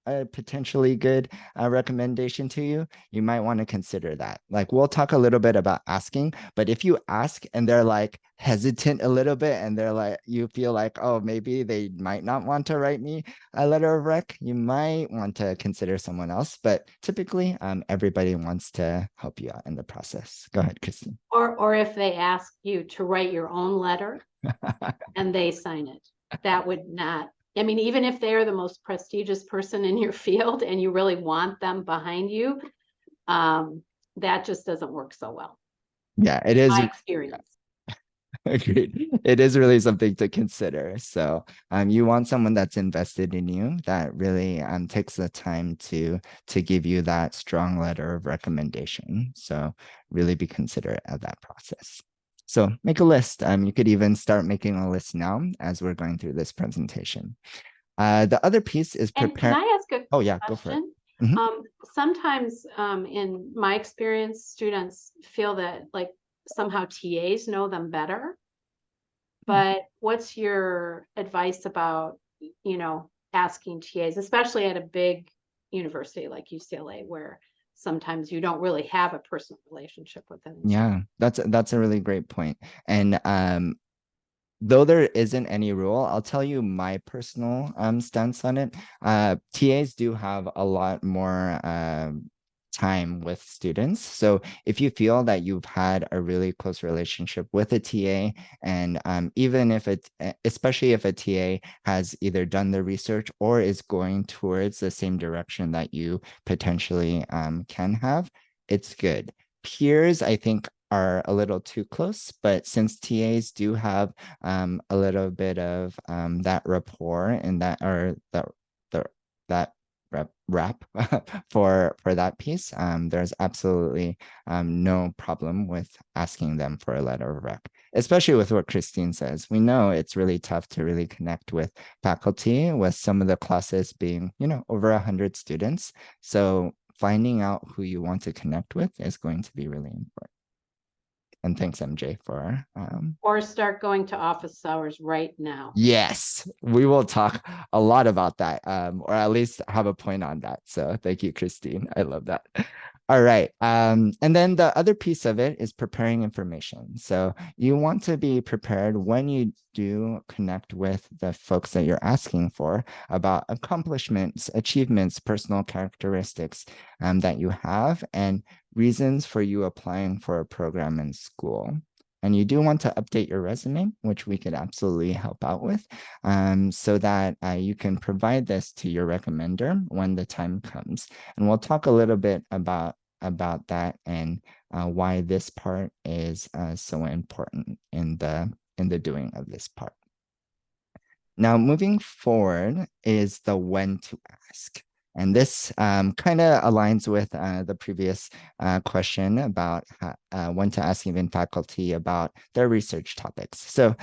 a potentially good recommendation to you, you might want to consider that. Like we'll talk a little bit about asking, but if you ask and they're like hesitant a little bit and they're like, you feel like, oh, maybe they might not want to write me a letter of rec, you might want to consider someone else. But typically, everybody wants to help you out in the process. Go ahead, Christine. Or if they ask you to write your own letter and they sign it, that would not, I mean, even if they're the most prestigious person in your field and you really want them behind you, that just doesn't work so well. Yeah, it is. My experience. Agreed. It is really something to consider. So you want someone that's invested in you, that really takes the time to give you that strong letter of recommendation. So really be considerate of that process. So make a list. You could even start making a list now as we're going through this presentation. The other piece is And prepare. can I ask a Oh yeah, go for it. question? Sometimes in my experience, students feel that like somehow TAs know them better. But what's your advice about, you know, asking TAs, especially at a big university like UCLA, where sometimes you don't really have a personal relationship with them? Yeah, that's a really great point. And though there isn't any rule, I'll tell you my personal stance on it. TAs do have a lot more time with students. So if you feel that you've had a really close relationship with a TA, and even if it, especially if a TA has either done the research or is going towards the same direction that you potentially can have, it's good. Peers, I think, are a little too close, but since TAs do have a little bit of that rapport and that, or that wrap for that piece, there's absolutely no problem with asking them for a letter of rec, especially with what Christine says. We know it's really tough to really connect with faculty, with some of the classes being, you know, over 100 students. So finding out who you want to connect with is going to be really important. And thanks, MJ, for Or start going to office hours right now. yes, we will talk a lot about that, or at least have a point on that. So thank you, Christine. I love that. All right. And then the other piece of it is preparing information. So you want to be prepared when you do connect with the folks that you're asking for about accomplishments, achievements, personal characteristics that you have, and reasons for you applying for a program in school. And you do want to update your resume, which we could absolutely help out with, so that you can provide this to your recommender when the time comes. And we'll talk a little bit about that and why this part is so important in the doing of this part. Now, moving forward is the when to ask. And this kind of aligns with the previous question about when to ask even faculty about their research topics. So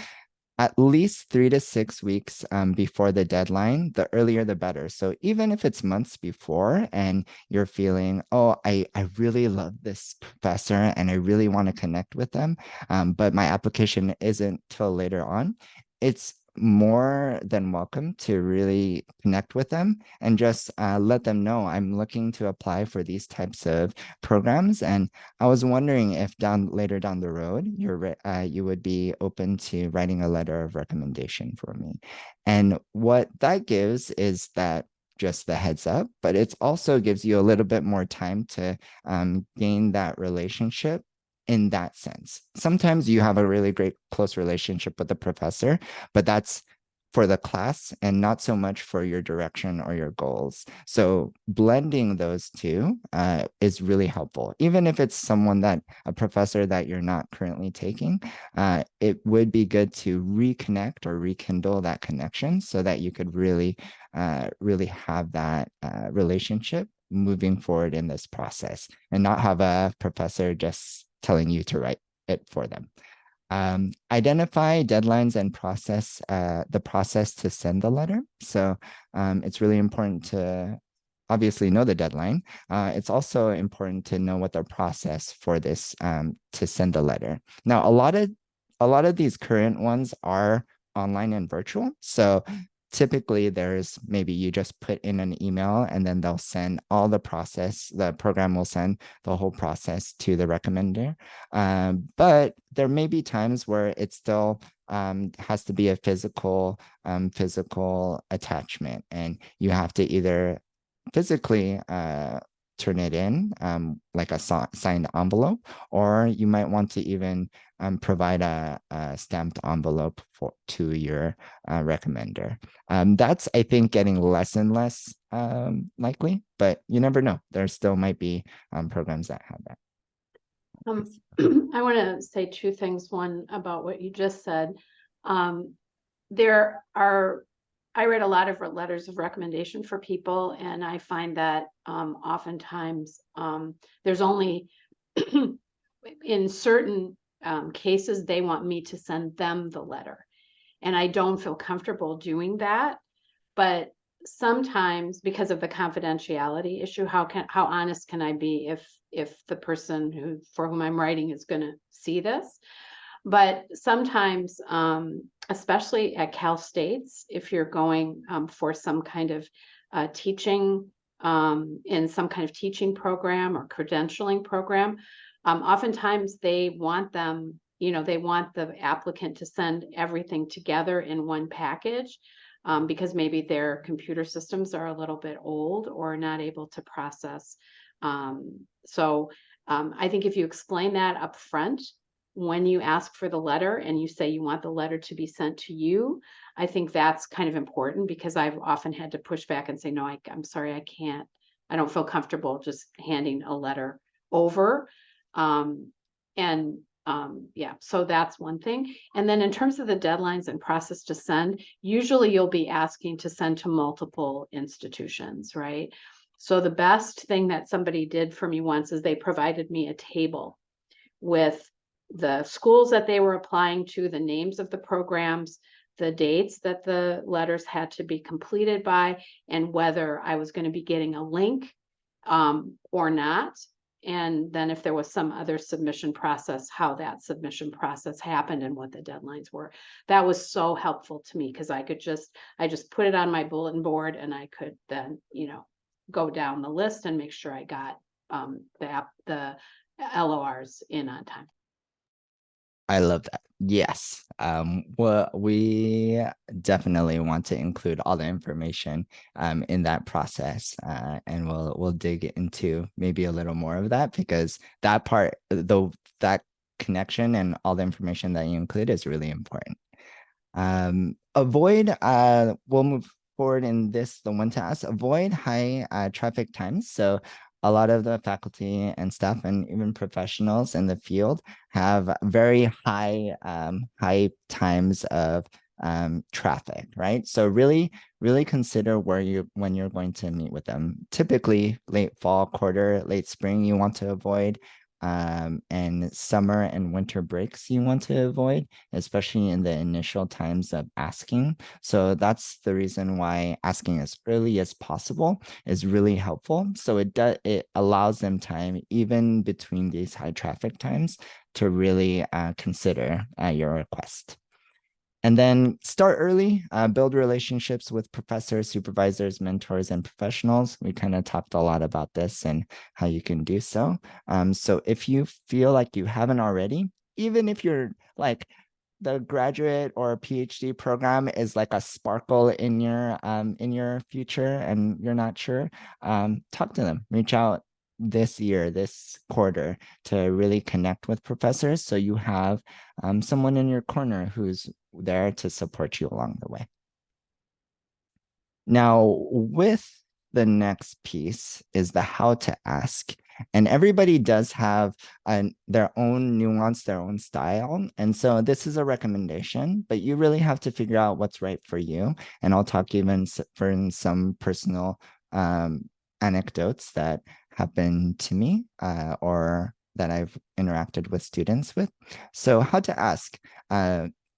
at least 3 to 6 weeks before the deadline, the earlier the better. So even if it's months before and you're feeling, oh, I really love this professor and I really want to connect with them, but my application isn't till later on, it's more than welcome to really connect with them and just let them know I'm looking to apply for these types of programs. And I was wondering if later down the road, you would be open to writing a letter of recommendation for me. And what that gives is that just the heads up, but it also gives you a little bit more time to gain that relationship in that sense. Sometimes you have a really great close relationship with the professor, but that's for the class and not so much for your direction or your goals. So blending those two is really helpful. Even if it's a professor that you're not currently taking, it would be good to reconnect or rekindle that connection so that you could really have that relationship moving forward in this process and not have a professor just telling you to write it for them. Identify deadlines and the process to send the letter. So it's really important to obviously know the deadline. It's also important to know what the process for this to send the letter. Now, a lot of these current ones are online and virtual. So typically there's maybe you just put in an email and then they'll send all the process, the program will send the whole process to the recommender. But there may be times where it still has to be a physical attachment, and you have to either physically turn it in like a signed envelope, or you might want to even provide a stamped envelope to your recommender. That's, I think, getting less and less likely, but you never know. There still might be programs that have that. I want to say two things. One, about what you just said. I write a lot of letters of recommendation for people, and I find that oftentimes there's only in certain cases they want me to send them the letter, and I don't feel comfortable doing that. But sometimes, because of the confidentiality issue, how honest can I be if the person for whom I'm writing is going to see this? But sometimes, especially at Cal States, if you're going for some kind of teaching in some kind of teaching program or credentialing program, oftentimes they want them, they want the applicant to send everything together in one package, because maybe their computer systems are a little bit old or not able to process. So I think if you explain that up front, when you ask for the letter and you say you want the letter to be sent to you, I think that's kind of important, because I've often had to push back and say, no, I'm sorry, I can't. I don't feel comfortable just handing a letter over. Yeah, so that's one thing. And then in terms of the deadlines and process to send, usually you'll be asking to send to multiple institutions, right? So the best thing that somebody did for me once is they provided me a table with the schools that they were applying to, the names of the programs, the dates that the letters had to be completed by, and whether I was going to be getting a link or not. And then if there was some other submission process, how that submission process happened and what the deadlines were. That was so helpful to me, because I just put it on my bulletin board, and I could then, go down the list and make sure I got the LORs in on time. I love that. Yes. Well, we definitely want to include all the information in that process, and we'll dig into maybe a little more of that, because that part, though, that connection and all the information that you include is really important. We'll move forward in this, the one to ask, avoid high traffic times. So a lot of the faculty and staff and even professionals in the field have very high times of traffic, right? So really consider when you're going to meet with them. Typically late fall quarter, late spring, you want to avoid, and summer and winter breaks you want to avoid, especially in the initial times of asking. So that's the reason why asking as early as possible is really helpful. So it allows them time, even between these high traffic times, to really consider your request. And then start early, build relationships with professors, supervisors, mentors, and professionals. We kind of talked a lot about this and how you can do so. So if you feel like you haven't already, even if you're like the graduate or PhD program is like a sparkle in your future and you're not sure, talk to them, reach out this year, this quarter, to really connect with professors, so you have someone in your corner who's there to support you along the way. Now, with the next piece is the how to ask. And everybody does have their own nuance, their own style. And so this is a recommendation, but you really have to figure out what's right for you. And I'll talk even for some personal anecdotes that happened to me or that I've interacted with students with. So how to ask.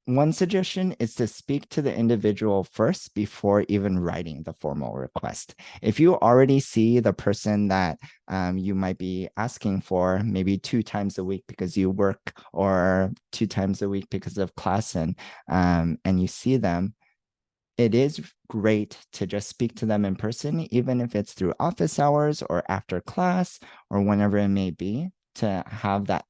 One suggestion is to speak to the individual first before even writing the formal request. If you already see the person that you might be asking for maybe 2 times a week because you work, or 2 times a week because of class, and you see them, it is great to just speak to them in person, even if it's through office hours or after class or whenever it may be, to have that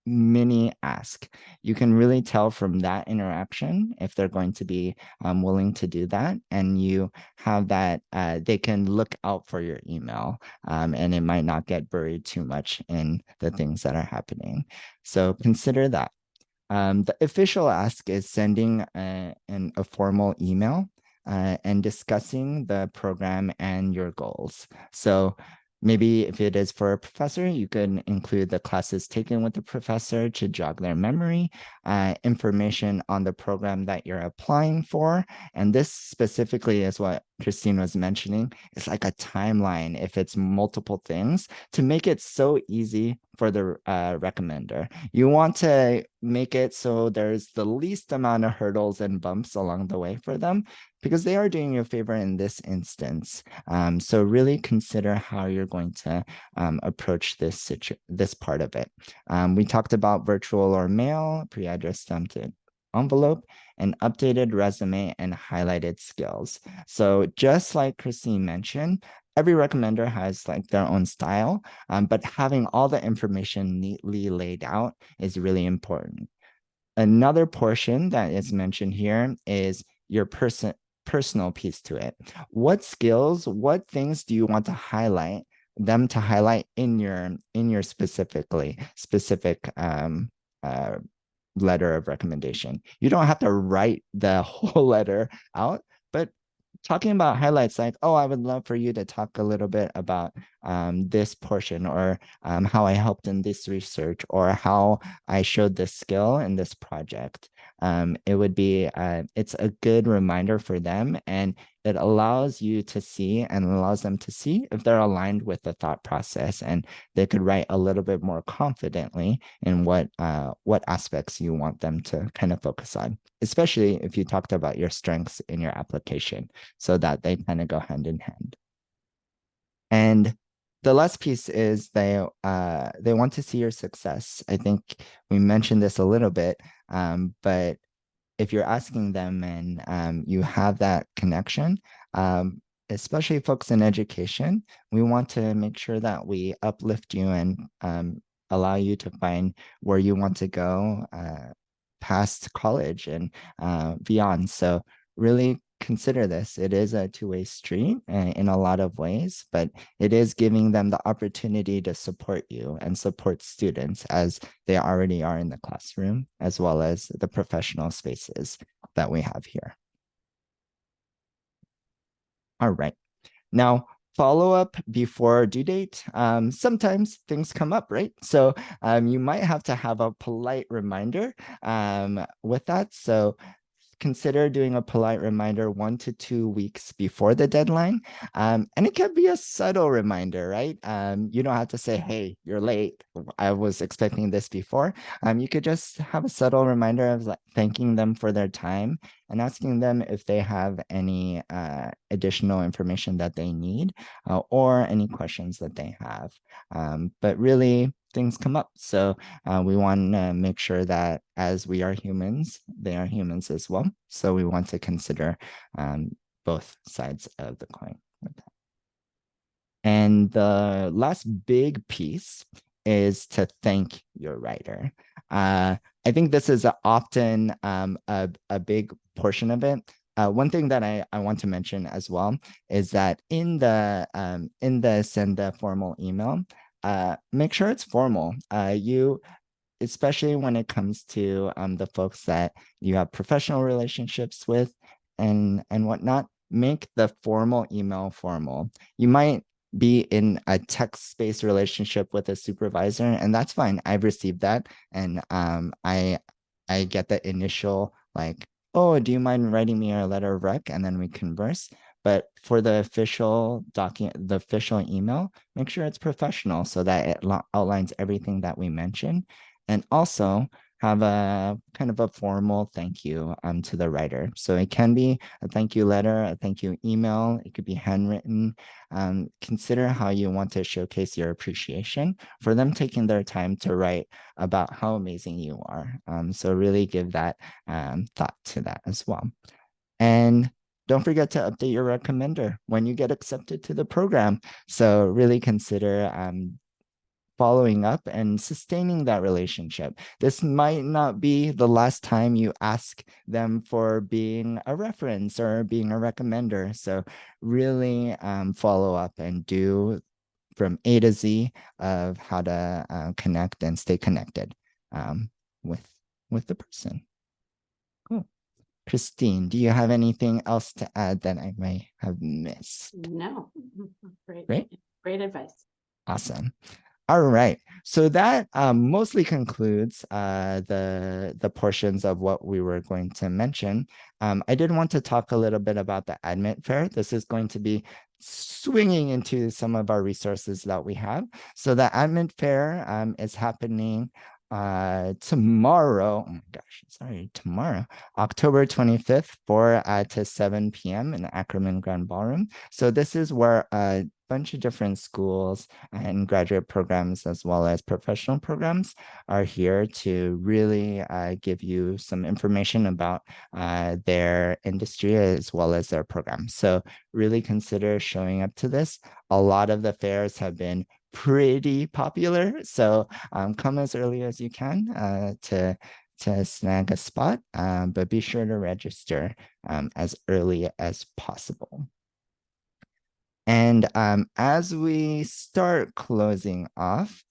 mini ask. You can really tell from that interaction if they're going to be willing to do that, and you have that they can look out for your email, and it might not get buried too much in the things that are happening. So consider that. The official ask is sending a formal email and discussing the program and your goals. So maybe if it is for a professor, you can include the classes taken with the professor to jog their memory, information on the program that you're applying for. And this specifically is what Christine was mentioning. It's like a timeline if it's multiple things, to make it so easy for the recommender. You want to make it so there's the least amount of hurdles and bumps along the way for them, because they are doing you a favor in this instance. So really consider how you're going to approach this part of it. We talked about virtual or mail, pre-addressed stamped envelope, an updated resume, and highlighted skills. So just like Christine mentioned, every recommender has like their own style, but having all the information neatly laid out is really important. Another portion that is mentioned here is your personal piece to it. What skills, what things do you want to highlight them to highlight in your specific letter of recommendation? You don't have to write the whole letter out, but talking about highlights like, oh, I would love for you to talk a little bit about this portion, or how I helped in this research, or how I showed this skill in this project. It would be, it's a good reminder for them, and it allows you to see and allows them to see if they're aligned with the thought process, and they could write a little bit more confidently in what aspects you want them to kind of focus on, especially if you talked about your strengths in your application, so that they kind of go hand in hand. And the last piece is they want to see your success. I think we mentioned this a little bit, but if you're asking them and you have that connection, especially folks in education, we want to make sure that we uplift you and allow you to find where you want to go past college and beyond. So really consider this. It is a two-way street in a lot of ways, but it is giving them the opportunity to support you and support students as they already are in the classroom, as well as the professional spaces that we have here. All right. Now, follow up before due date. Sometimes things come up, right? So you might have to have a polite reminder with that. So consider doing a polite reminder 1 to 2 weeks before the deadline. And it can be a subtle reminder, right? You don't have to say, hey, you're late. I was expecting this before. You could just have a subtle reminder of like thanking them for their time and asking them if they have any additional information that they need or any questions that they have. But really, things come up. So we want to make sure that as we are humans, they are humans as well. So we want to consider both sides of the coin with that. And the last big piece is to thank your writer. I think this is often a big portion of it. One thing that I want to mention as well is that in the send the formal email, make sure it's formal. Especially when it comes to the folks that you have professional relationships with and whatnot, make the formal email formal. You might be in a text-based relationship with a supervisor, and that's fine. I've received that, and I get the initial like, oh, do you mind writing me a letter of rec, and then we converse. But for the official document, the official email, make sure it's professional so that it outlines everything that we mentioned, and also have a kind of a formal thank you to the writer. So it can be a thank you letter, a thank you email, it could be handwritten. Consider how you want to showcase your appreciation for them taking their time to write about how amazing you are. So really give that thought to that as well. And don't forget to update your recommender when you get accepted to the program. So really consider following up and sustaining that relationship. This might not be the last time you ask them for being a reference or being a recommender. So really follow up and do from A to Z of how to connect and stay connected with the person. Cool. Christine, do you have anything else to add that I may have missed? No, Great. great advice. Awesome. All right. So that mostly concludes the portions of what we were going to mention. I did want to talk a little bit about the admit fair. This is going to be swinging into some of our resources that we have. So the admit fair is happening tomorrow. Oh my gosh, sorry, tomorrow, October 25th, 4 to 7 p.m. in the Ackerman Grand Ballroom. So this is where a bunch of different schools and graduate programs as well as professional programs are here to really give you some information about their industry as well as their programs. So really consider showing up to this. A lot of the fairs have been pretty popular, so come as early as you can to snag a spot, but be sure to register as early as possible. And as we start closing off,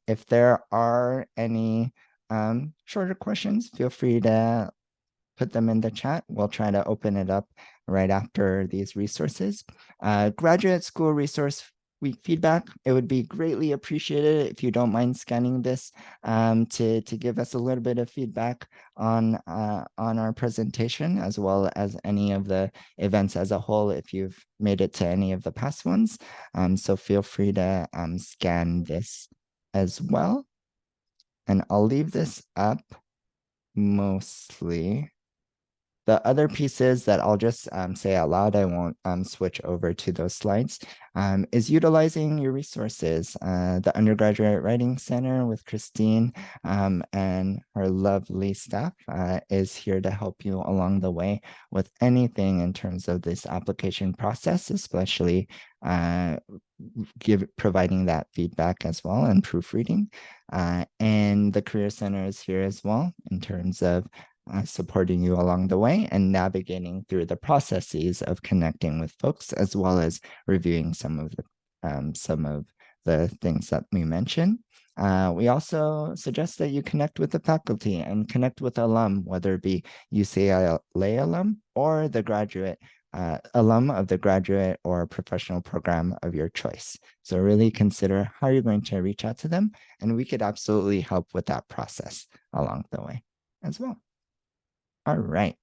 if there are any shorter questions, feel free to put them in the chat. We'll try to open it up right after these resources. Graduate school resource week feedback, it would be greatly appreciated if you don't mind scanning this to give us a little bit of feedback on our presentation, as well as any of the events as a whole if you've made it to any of the past ones. So feel free to scan this as well. And I'll leave this up mostly. The other pieces that I'll just say out loud, I won't switch over to those slides, is utilizing your resources. The Undergraduate Writing Center with Christine and her lovely staff is here to help you along the way with anything in terms of this application process, especially providing that feedback as well and proofreading. And the Career Center is here as well in terms of supporting you along the way and navigating through the processes of connecting with folks, as well as reviewing some of the things that we mentioned. We also suggest that you connect with the faculty and connect with alum, whether it be UCLA alum or the graduate alum of the graduate or professional program of your choice. So really consider how you're going to reach out to them, and we could absolutely help with that process along the way as well. All right.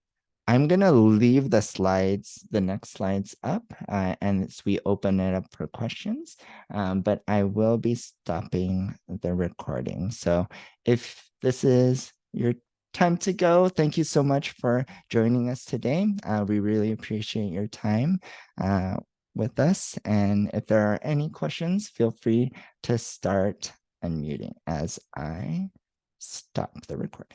I'm going to leave the next slides up, and as we open it up for questions, but I will be stopping the recording. So if this is your time to go, thank you so much for joining us today. We really appreciate your time with us. And if there are any questions, feel free to start unmuting as I stop the recording.